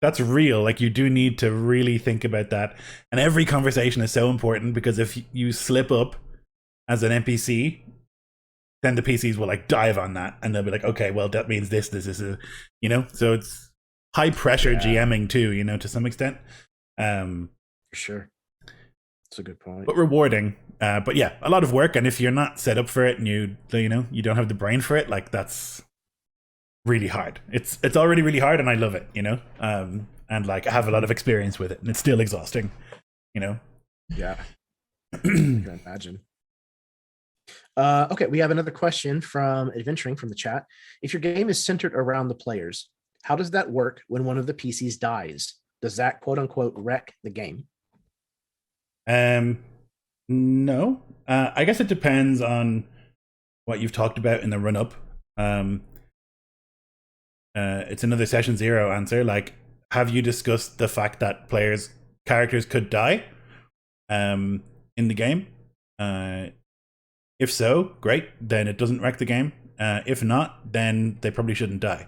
that's real. Like you do need to really think about that, and every conversation is so important because if you slip up as an NPC, then the PCs will like dive on that, and they'll be like, okay, well that means this is a, you know, so it's high pressure Yeah, GMing too, you know, to some extent. Um, for sure. That's a good point. but rewarding. But yeah, a lot of work, and if you're not set up for it and you know you don't have the brain for it, like that's really hard. It's already really hard, and I love it, you know. And like I have a lot of experience with it, and it's still exhausting, you know. Yeah, I can imagine. Okay, we have another question from Adventuring from the chat. If your game is centered around the players, how does that work when one of the PCs dies? Does that quote unquote wreck the game? um, no, I guess it depends on what you've talked about in the run up. Um, it's another session zero answer. Like, have you discussed the fact that players characters could die? in the game. If so, great, then it doesn't wreck the game. If not, then they probably shouldn't die.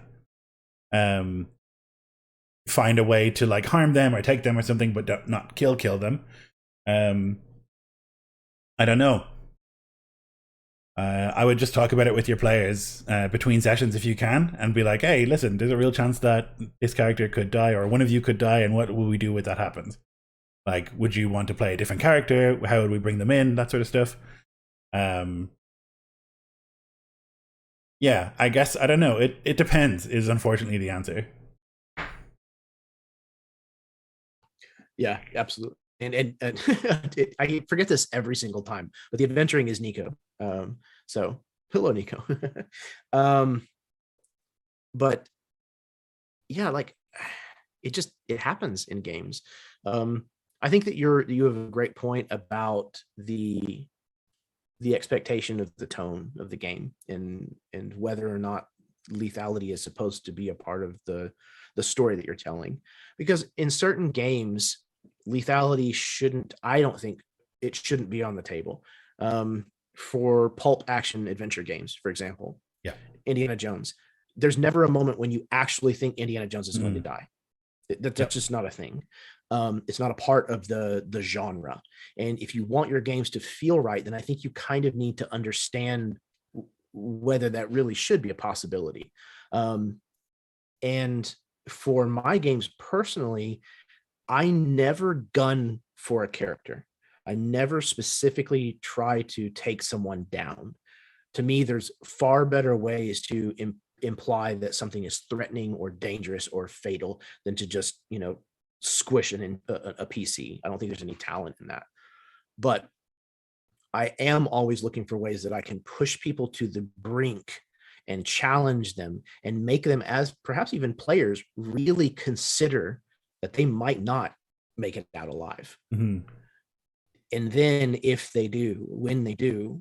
Find a way to like harm them or take them or something, but not kill them. I don't know. I would just talk about it with your players between sessions if you can, and be like, hey, listen, there's a real chance that this character could die or one of you could die, and what will we do when that happens? Like, would you want to play a different character? How would we bring them in? That sort of stuff. Yeah, I guess, I don't know. It depends is unfortunately the answer. Yeah, absolutely. And I forget this every single time, but the adventuring is Nico. So hello, Nico. But yeah, like it happens in games. I think that you have a great point about the expectation of the tone of the game and whether or not lethality is supposed to be a part of the story that you're telling, because in certain games lethality I don't think it shouldn't be on the table. For pulp action adventure games, for example, yeah, Indiana Jones, there's never a moment when you actually think Indiana Jones is going to die. That's just not a thing. It's not a part of the genre. And if you want your games to feel right, then I think you kind of need to understand whether that really should be a possibility. And for my games personally, I never gun for a character. I never specifically try to take someone down. To me, there's far better ways to imply that something is threatening or dangerous or fatal than to just, squish a PC. I don't think there's any talent in that. But I am always looking for ways that I can push people to the brink and challenge them and make them, as perhaps even players, really consider that they might not make it out alive. Mm-hmm. And then if they do, when they do,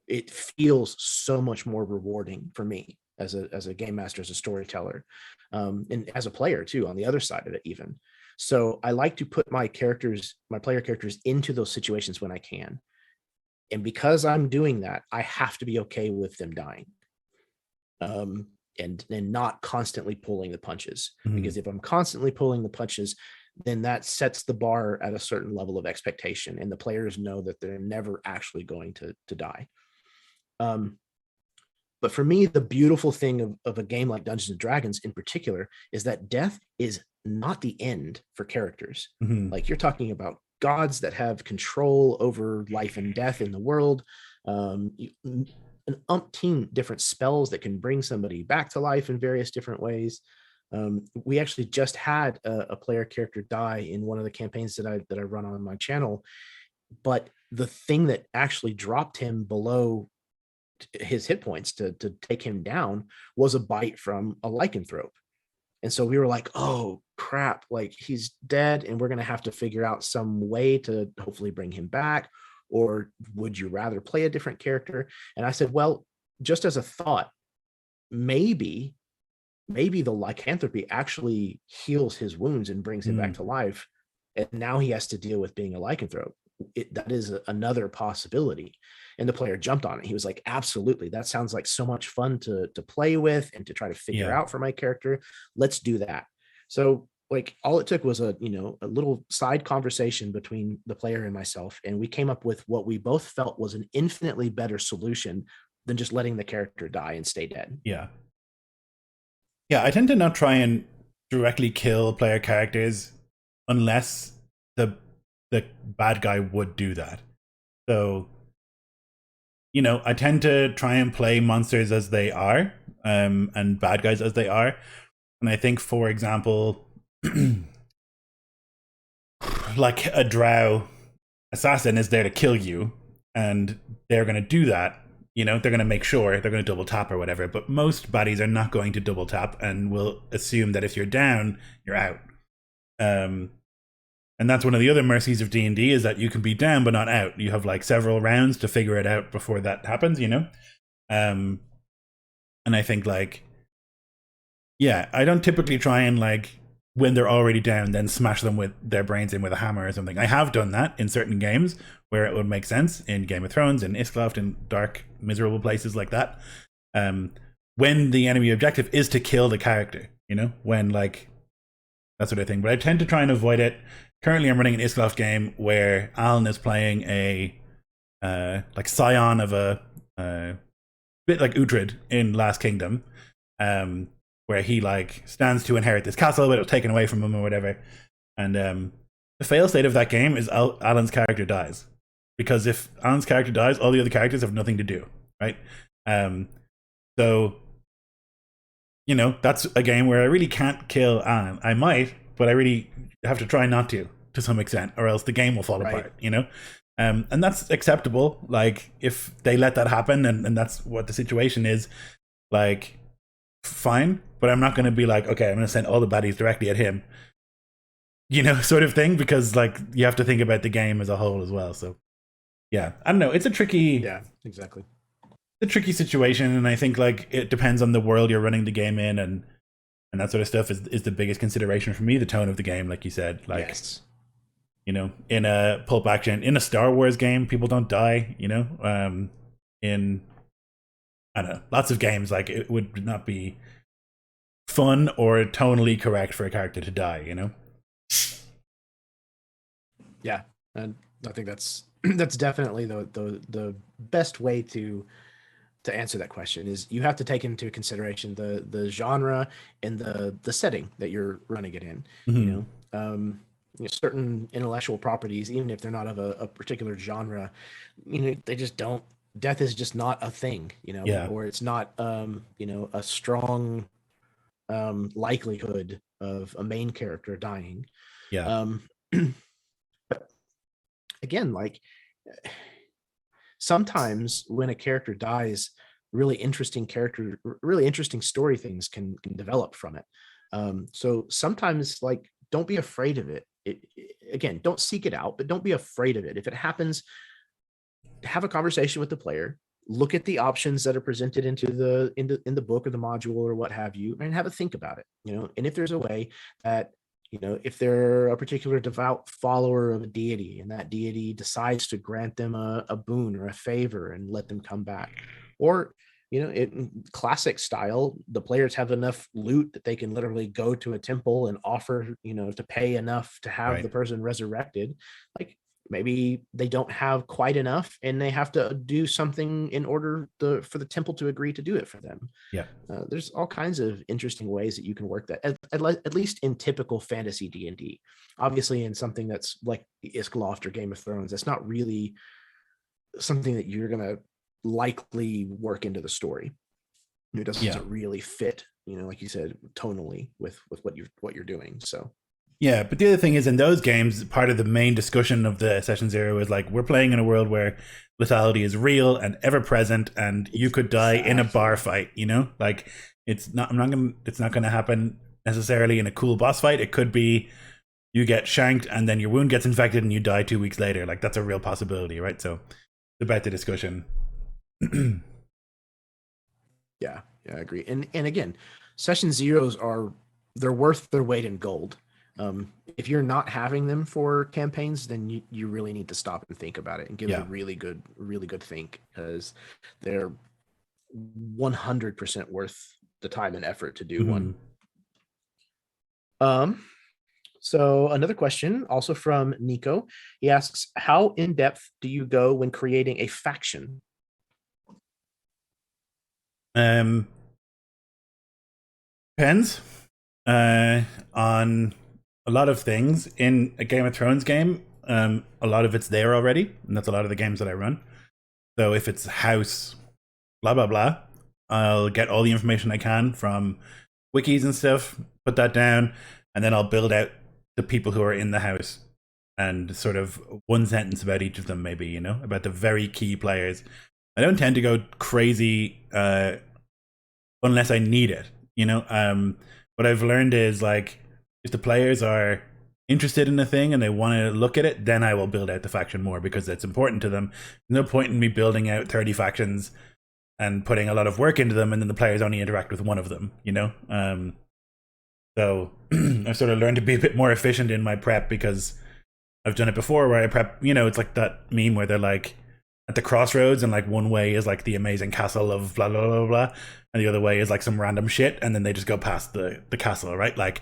it feels so much more rewarding for me as a game master, as a storyteller, and as a player too, on the other side of it even. So I like to put my player characters into those situations when I can. And because I'm doing that, I have to be okay with them dying. And not constantly pulling the punches. Mm-hmm. Because if I'm constantly pulling the punches, then that sets the bar at a certain level of expectation, and the players know that they're never actually going to die. But for me, the beautiful thing of a game like Dungeons and Dragons in particular is that death is not the end for characters. Mm-hmm. Like, you're talking about gods that have control over life and death in the world. An umpteen different spells that can bring somebody back to life in various different ways. We actually just had a player character die in one of the campaigns that I run on my channel, but the thing that actually dropped him below his hit points to take him down was a bite from a lycanthrope. And so we were like, oh crap, like he's dead, and we're going to have to figure out some way to hopefully bring him back. Or would you rather play a different character? And I said, well, just as a thought, maybe the lycanthropy actually heals his wounds and brings him back to life. And now he has to deal with being a lycanthrope. That is another possibility. And the player jumped on it. He was like, absolutely. That sounds like so much fun to play with and to try to figure out for my character. Let's do that. So like, all it took was a little side conversation between the player and myself. And we came up with what we both felt was an infinitely better solution than just letting the character die and stay dead. Yeah. Yeah, I tend to not try and directly kill player characters unless the bad guy would do that. So, I tend to try and play monsters as they are, and bad guys as they are. And I think, for example, like a drow assassin is there to kill you, and they're going to do that. They're going to make sure they're going to double tap or whatever, but most baddies are not going to double tap and will assume that if you're down, you're out. And that's one of the other mercies of D&D, is that you can be down but not out. You have like several rounds to figure it out before that happens, and I think like, yeah, I don't typically try and like when they're already down, then smash them with their brains in with a hammer or something. I have done that in certain games where it would make sense, in Game of Thrones, in Iscloft, in dark, miserable places like that. When the enemy objective is to kill the character, you know, when like that sort of thing. But I tend to try and avoid it. Currently, I'm running an Iscloft game where Alan is playing a like scion of a bit like Uhtred in Last Kingdom, where he like stands to inherit this castle, but it was taken away from him or whatever. And the fail state of that game is Alan's character dies, because if Alan's character dies, all the other characters have nothing to do, right? So, you know, that's a game where I really can't kill Alan. I might, but I really have to try not to some extent, or else the game will fall apart, you know? And that's acceptable. Like, if they let that happen and that's what the situation is, like, fine. But I'm not going to be like, okay, I'm going to send all the baddies directly at him, you know, sort of thing, because, like, you have to think about the game as a whole as well. So, yeah, I don't know. It's a tricky... Yeah, exactly. A tricky situation, and I think like it depends on the world you're running the game in, and that sort of stuff is the biggest consideration for me. The tone of the game, like you said, like yes. You know, in a pulp action, in a Star Wars game, people don't die. You know, in I don't know, lots of games, like it would not be fun or tonally correct for a character to die. You know. Yeah, and I think that's definitely the best way to answer that question. Is you have to take into consideration the genre and the setting that you're running it in. You know, certain intellectual properties, even if they're not of a particular genre, you know, they just don't. Death is just not a thing, you know, or it's not, you know, a strong likelihood of a main character dying. Yeah. But again, like sometimes when a character dies, really interesting story things can develop from it. So sometimes, like, don't be afraid of it. Again, don't seek it out, but don't be afraid of it. If it happens, have a conversation with the player, look at the options that are presented in the book or the module or what have you, and have a think about it, you know. And if there's a way that, you know, if they're a particular devout follower of a deity and that deity decides to grant them a boon or a favor and let them come back, or, you know, in classic style, the players have enough loot that they can literally go to a temple and offer, you know, to pay enough to have the person resurrected. Like, maybe they don't have quite enough and they have to do something in order for the temple to agree to do it for them. Yeah. There's all kinds of interesting ways that you can work that, at least in typical fantasy D&D. Obviously, in something that's like Iscloft or Game of Thrones, that's not really something that you're going to likely work into the story. It doesn't really fit, you know, like you said, tonally with what you're doing. So yeah, but the other thing is, in those games, part of the main discussion of the Session Zero is like, we're playing in a world where lethality is real and ever present, and you could die in a bar fight. You know, like it's not gonna happen necessarily in a cool boss fight. It could be you get shanked and then your wound gets infected and you die 2 weeks later. Like, that's a real possibility, right? So it's about the discussion. Yeah, I agree. And again, Session Zeros they're worth their weight in gold. If you're not having them for campaigns, then you really need to stop and think about it and give it a really good think, because they're 100% worth the time and effort to do one. So another question, also from Nico. He asks, how in depth do you go when creating a faction? Depends on a lot of things. In a Game of Thrones game, a lot of it's there already, and that's a lot of the games that I run. So if it's house, blah blah blah, I'll get all the information I can from wikis and stuff, put that down, and then I'll build out the people who are in the house and sort of one sentence about each of them, maybe, you know, about the very key players. I don't tend to go crazy unless I need it, you know. What I've learned is, like, if the players are interested in a thing and they want to look at it, then I will build out the faction more, because it's important to them. There's no point in me building out 30 factions and putting a lot of work into them and then the players only interact with one of them, you know. So I've sort of learned to be a bit more efficient in my prep because I've done it before where I prep, it's like that meme where they're like at the crossroads and like one way is like the amazing castle of blah, blah, blah, blah. And the other way is like some random shit. And then they just go past the castle, right? Like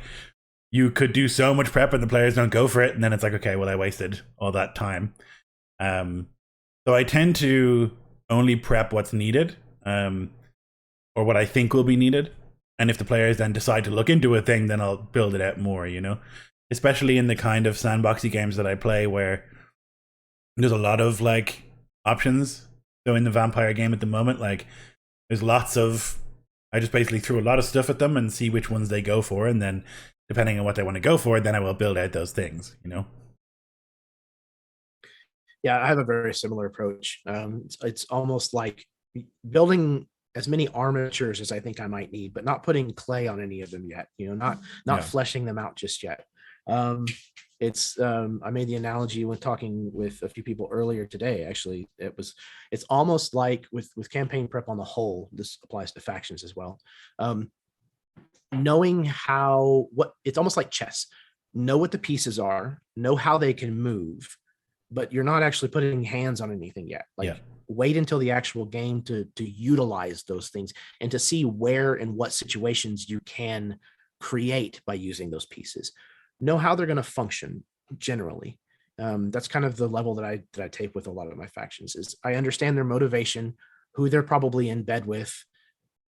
you could do so much prep and the players don't go for it. And then it's like, okay, well, I wasted all that time. So I tend to only prep what's needed, or what I think will be needed. And if the players then decide to look into a thing, then I'll build it out more, especially in the kind of sandboxy games that I play where there's a lot of like options. So in the vampire game at the moment, like there's lots of, I just basically threw a lot of stuff at them and see which ones they go for. And then depending on what they want to go for, then I will build out those things, Yeah, I have a very similar approach. It's almost like building as many armatures as I think I might need, but not putting clay on any of them yet. Not fleshing them out just yet. I made the analogy when talking with a few people earlier today. Actually, it's almost like with campaign prep on the whole. This applies to factions as well. Knowing it's almost like chess. Know what the pieces are. Know how they can move. But you're not actually putting hands on anything yet. Wait until the actual game to utilize those things and to see where and what situations you can create by using those pieces. Know how they're going to function generally. That's kind of the level that I take with a lot of my factions. Is I understand their motivation, who they're probably in bed with,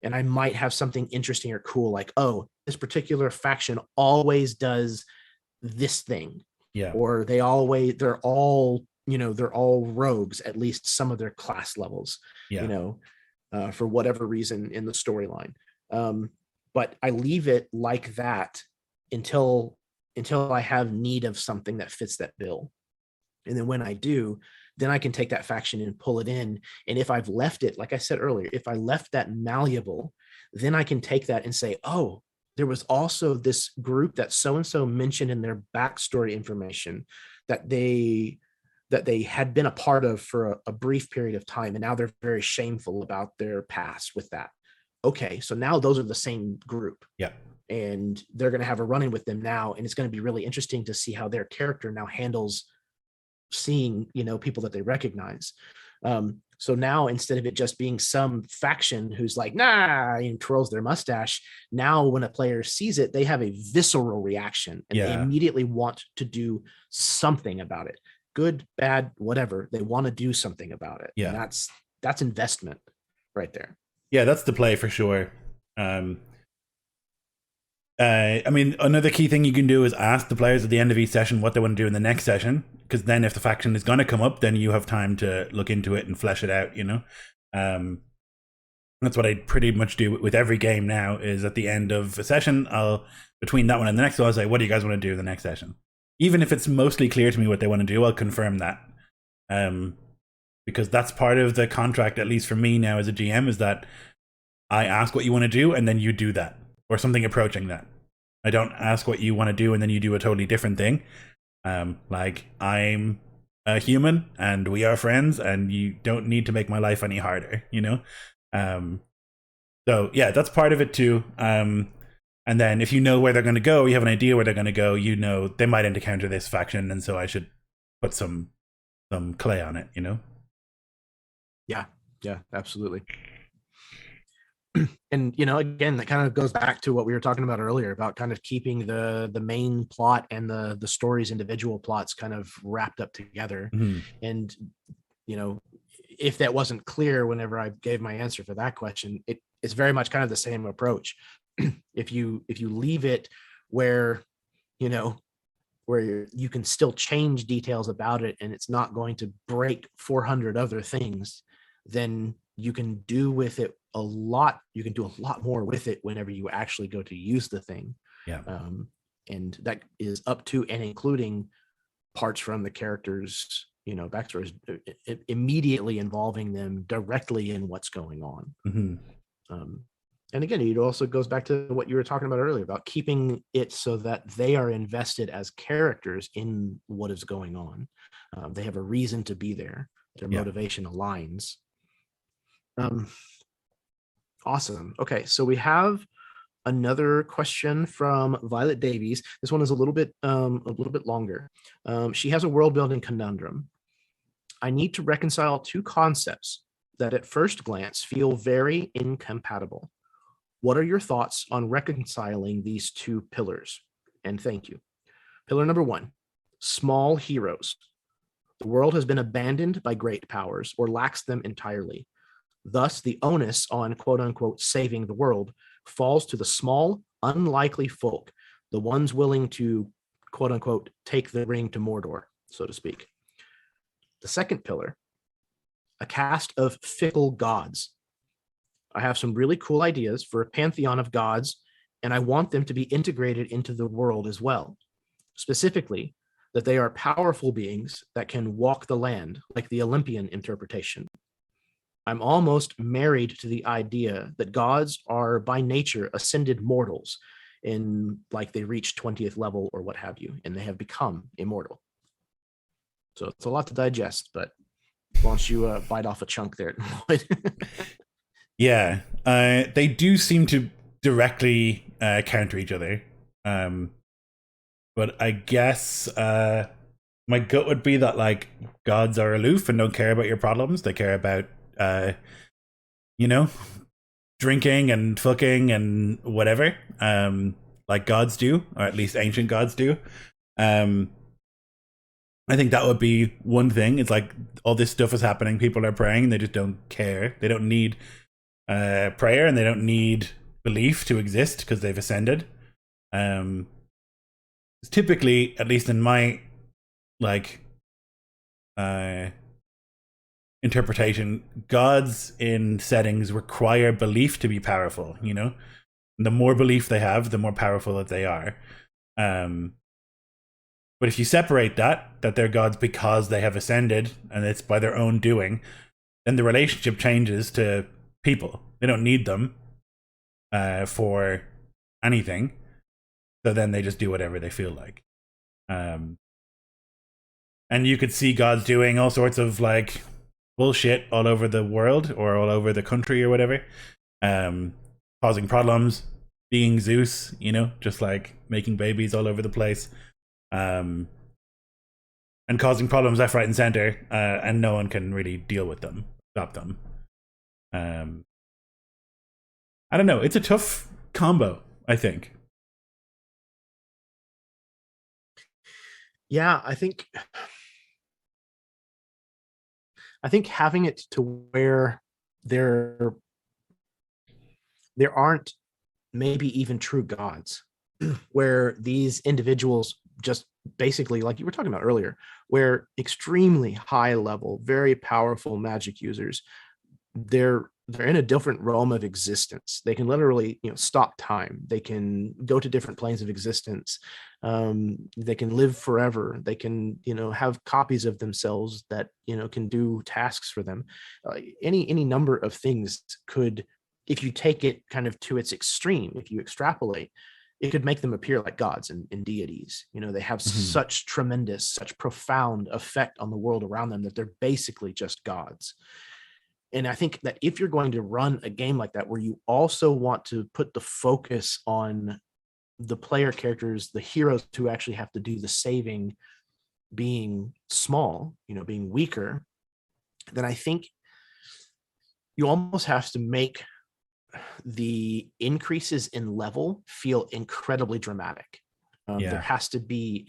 and I might have something interesting or cool like, oh, this particular faction always does this thing. Yeah. Or they're all rogues, at least some of their class levels, for whatever reason in the storyline. But I leave it like that until I have need of something that fits that bill. And then when I do, then I can take that faction and pull it in. And if I've left it, like I said earlier, if I left that malleable, then I can take that and say, oh, there was also this group that so-and-so mentioned in their backstory information that they had been a part of for a brief period of time. And now they're very shameful about their past with that. Okay, so now those are the same group. Yeah. And they're going to have a run-in with them now. And it's going to be really interesting to see how their character now handles seeing, people that they recognize. So now instead of it just being some faction who's like, nah, and twirls their mustache, now when a player sees it, they have a visceral reaction and they immediately want to do something about it. Good, bad, whatever. They want to do something about it. Yeah. And that's investment right there. Yeah, that's the play for sure. Another key thing you can do is ask the players at the end of each session what they want to do in the next session, because then if the faction is going to come up, then you have time to look into it and flesh it out, That's what I pretty much do with every game now, is at the end of a session, between that one and the next one, I'll say, what do you guys want to do in the next session? Even if it's mostly clear to me what they want to do, I'll confirm that. Because that's part of the contract, at least for me now as a GM, is that I ask what you want to do and then you do that, or something approaching that. I don't ask what you want to do and then you do a totally different thing. Like, I'm a human and we are friends and you don't need to make my life any harder, So yeah, that's part of it too. And then if you know where they're going to go, you have an idea where they're going to go, they might encounter this faction, and so I should put some clay on it, Yeah, absolutely. And again, that kind of goes back to what we were talking about earlier about kind of keeping the main plot and the story's individual plots kind of wrapped up together. Mm-hmm. And if that wasn't clear whenever I gave my answer for that question, it's very much kind of the same approach. If you leave it where you can still change details about it and it's not going to break 400 other things, then you can do with it a lot. You can do a lot more with it whenever you actually go to use the thing. Yeah. And that is up to and including parts from the characters, backstories, immediately involving them directly in what's going on. Mm-hmm. And again, it also goes back to what you were talking about earlier about keeping it so that they are invested as characters in what is going on. They have a reason to be there. Their motivation aligns. Awesome. Okay, so we have Another question from Violet Davies. This one is a little bit longer. She has a world building conundrum. I need to reconcile two concepts that at first glance feel very incompatible. What are your thoughts on reconciling these two pillars? And thank you. Pillar number one, small heroes. The world has been abandoned by great powers or lacks them entirely. Thus, the onus on quote unquote saving the world falls to the small, unlikely folk, the ones willing to quote unquote take the ring to Mordor, so to speak. The second pillar, a cast of fickle gods. I have some really cool ideas for a pantheon of gods, and I want them to be integrated into the world as well. Specifically, that they are powerful beings that can walk the land, like the Olympian interpretation. I'm almost married to the idea that gods are by nature ascended mortals, in like they reach 20th level or what have you, and they have become immortal. So it's a lot to digest, but why don't you bite off a chunk there? Yeah, they do seem to directly counter each other. But I guess my gut would be that like gods are aloof and don't care about your problems. They care about you know, drinking and fucking and whatever, like gods do, or at least ancient gods do. I think that would be one thing. It's like all this stuff is happening, people are praying, they just don't care. They don't need prayer, and they don't need belief to exist because they've ascended. Typically, at least in my like interpretation, gods in settings require belief to be powerful, you know? And the more belief they have, the more powerful that they are. But if you separate that they're gods because they have ascended and it's by their own doing, then the relationship changes to people. They don't need them for anything. So then they just do whatever they feel like. And you could see gods doing all sorts of like bullshit all over the world or all over the country or whatever, causing problems, being Zeus, you know, just like making babies all over the place, and causing problems left, right, and center, and no one can really deal with them, stop them. I don't know. It's a tough combo, I think. Yeah, I think having it to where there aren't maybe even true gods, where these individuals just basically, like you were talking about earlier, where extremely high level, very powerful magic users, they're in a different realm of existence. They can literally, you know, stop time. They can go to different planes of existence. They can live forever. They can, you know, have copies of themselves that, you know, can do tasks for them. Any number of things could, if you take it kind of to its extreme, if you extrapolate, it could make them appear like gods and deities. You know, they have such tremendous, such profound effect on the world around them that they're basically just gods. And I think that if you're going to run a game like that, where you also want to put the focus on the player characters, the heroes who actually have to do the saving, being small, you know, being weaker, then I think you almost have to make the increases in level feel incredibly dramatic. There has to be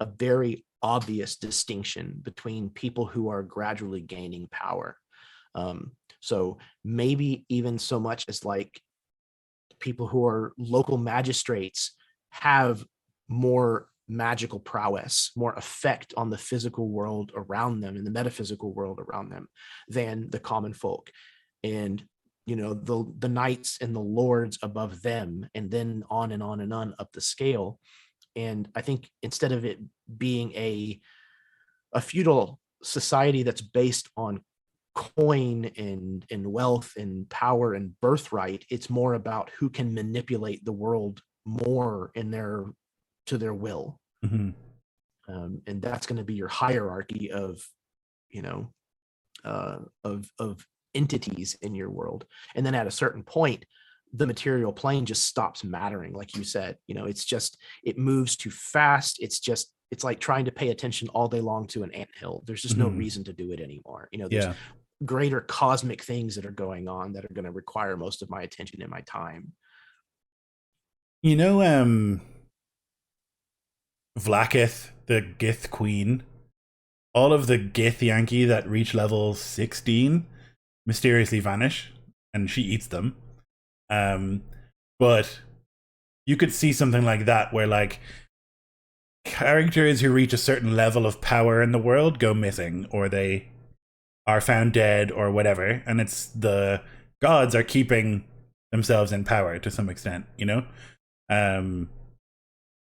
a very obvious distinction between people who are gradually gaining power. So maybe even so much as like people who are local magistrates have more magical prowess, more effect on the physical world around them and the metaphysical world around them than the common folk. And, you know, the knights and the lords above them, and then on and on and on up the scale. And I think instead of it being a feudal society that's based on coin and wealth and power and birthright, it's more about who can manipulate the world more in to their will. And that's going to be your hierarchy of, you know, of entities in your world. And then at a certain point, the material plane just stops mattering. Like you said, you know, it moves too fast. It's like trying to pay attention all day long to an anthill. There's just no reason to do it anymore. You know, there's greater cosmic things that are going on that are going to require most of my attention and my time. You know, Vlaakith, the Gith Queen, all of the Gith Yankee that reach level 16 mysteriously vanish, and she eats them. But you could see something like that where, like, characters who reach a certain level of power in the world go missing, or they are found dead, or whatever, and it's the gods are keeping themselves in power to some extent, you know?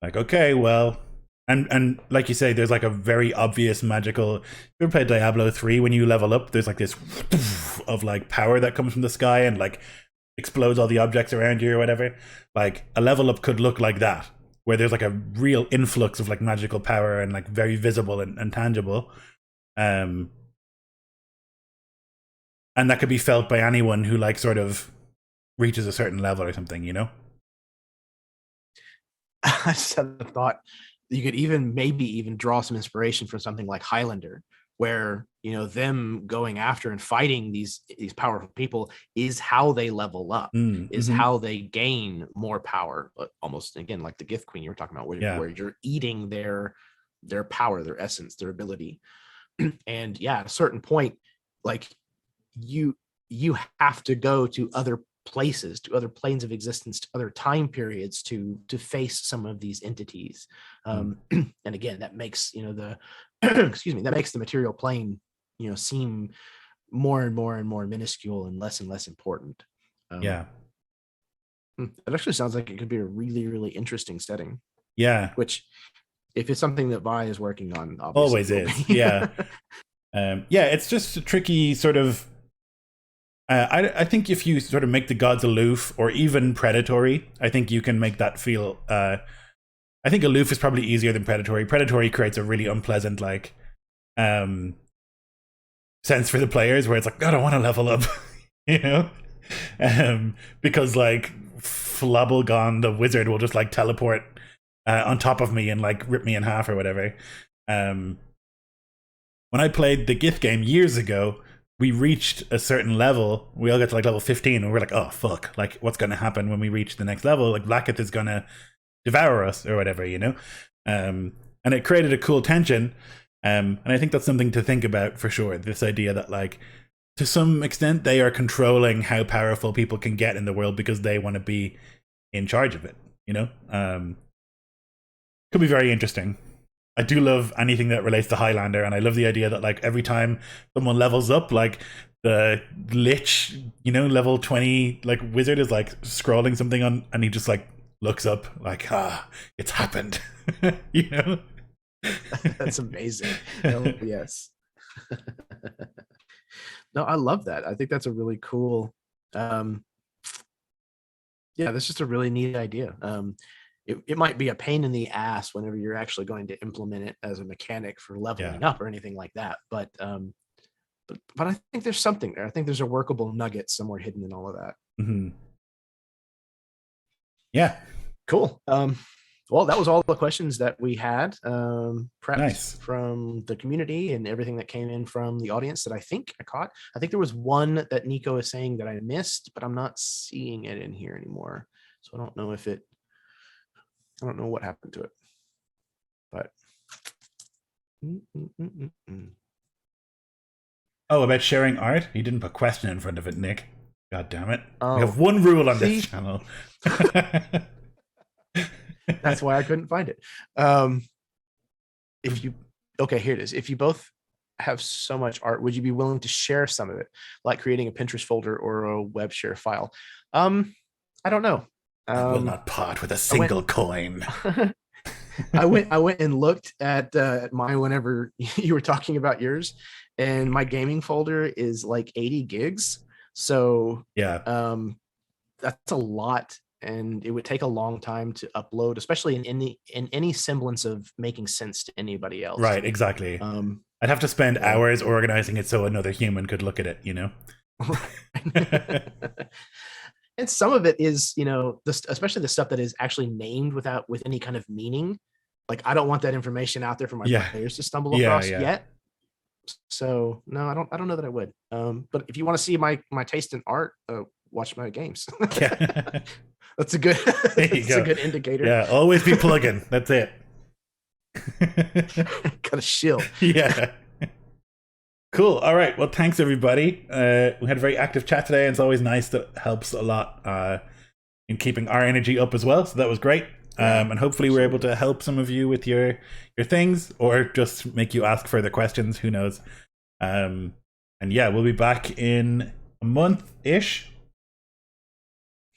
Like, okay, well, and like you say, there's like a very obvious magical. You ever played Diablo 3? When you level up, there's like this of like power that comes from the sky and like explodes all the objects around you or whatever. Like, a level up could look like that, where there's like a real influx of like magical power and like very visible and tangible. And that could be felt by anyone who like sort of reaches a certain level or something, you know? I just had the thought you could maybe even draw some inspiration from something like Highlander, where, you know, them going after and fighting these powerful people is how they level up, is how they gain more power. But almost again, like the Gith Queen you were talking about, where you're eating their power, their essence, their ability. And at a certain point, like you have to go to other places, to other planes of existence, to other time periods to face some of these entities. And again, that makes, you know, the excuse me, that makes the material plane, you know, seem more and more minuscule and less important. It actually sounds like it could be a really interesting setting. Which, if it's something that Vi is working on, always is. It's just a tricky sort of. I think if you sort of make the gods aloof or even predatory, I think you can make that feel. I think aloof is probably easier than predatory. Predatory creates a really unpleasant like sense for the players, where it's like, God, I want to level up, you know, because like Flobblegon, the wizard, will just like teleport on top of me and like rip me in half or whatever. When I played the Gith game years ago, we reached a certain level. We all got to like level 15, and we're like, oh fuck, like what's going to happen when we reach the next level? Like Vlaakith is going to devour us or whatever, you know? And it created a cool tension. And I think that's something to think about for sure. This idea that like, to some extent, they are controlling how powerful people can get in the world because they want to be in charge of it, you know? Could be very interesting. I do love anything that relates to Highlander, and I love the idea that like every time someone levels up, like the Lich, you know, level 20 like wizard is like scrolling something on, and he just like looks up like, it's happened. You know? That's amazing. Oh, yes. No, I love that. I think that's a really cool that's just a really neat idea. It might be a pain in the ass whenever you're actually going to implement it as a mechanic for leveling up or anything like that. But I think there's something there. I think there's a workable nugget somewhere hidden in all of that. Yeah. Cool. Well, that was all the questions that we had prepped from the community and everything that came in from the audience that I think I caught. I think there was one that Nico is saying that I missed, but I'm not seeing it in here anymore. So I don't know what happened to it, but. Oh, about sharing art? You didn't put question in front of it, Nick. God damn it. We have one rule on this channel. That's why I couldn't find it. Here it is. If you both have so much art, would you be willing to share some of it, like creating a Pinterest folder or a web share file? I don't know. I will not part with a single coin. I went and looked at mine whenever you were talking about yours, and my gaming folder is like 80 gigs. So that's a lot, and it would take a long time to upload, especially in any semblance of making sense to anybody else. Right, exactly. I'd have to spend hours organizing it so another human could look at it, you know? And some of it is, especially the stuff that is actually named with any kind of meaning. Like, I don't want that information out there for my players to stumble across yet. So no, I don't know that I would. But if you want to see my taste in art, watch my games. That's a good a good indicator. Yeah, always be plugging. That's it. Got a shill. Yeah. Cool. All right. Well, thanks everybody. We had a very active chat today, and it's always nice. That helps a lot in keeping our energy up as well. So that was great. And hopefully we're able to help some of you with your things, or just make you ask further questions. Who knows? And yeah, we'll be back in a month-ish.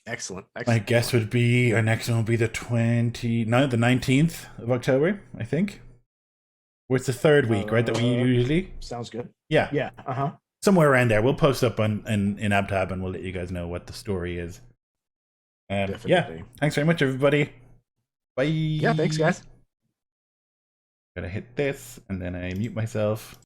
Excellent. My guess would be our next one will be the 19th of October, I think. Where it's the third week, right? That we usually. Sounds good. Yeah. Yeah. Somewhere around there. We'll post up in AbTab, and we'll let you guys know what the story is. Definitely. Yeah. Thanks very much, everybody. Bye. Yeah. Thanks, guys. Gotta hit this, and then I mute myself.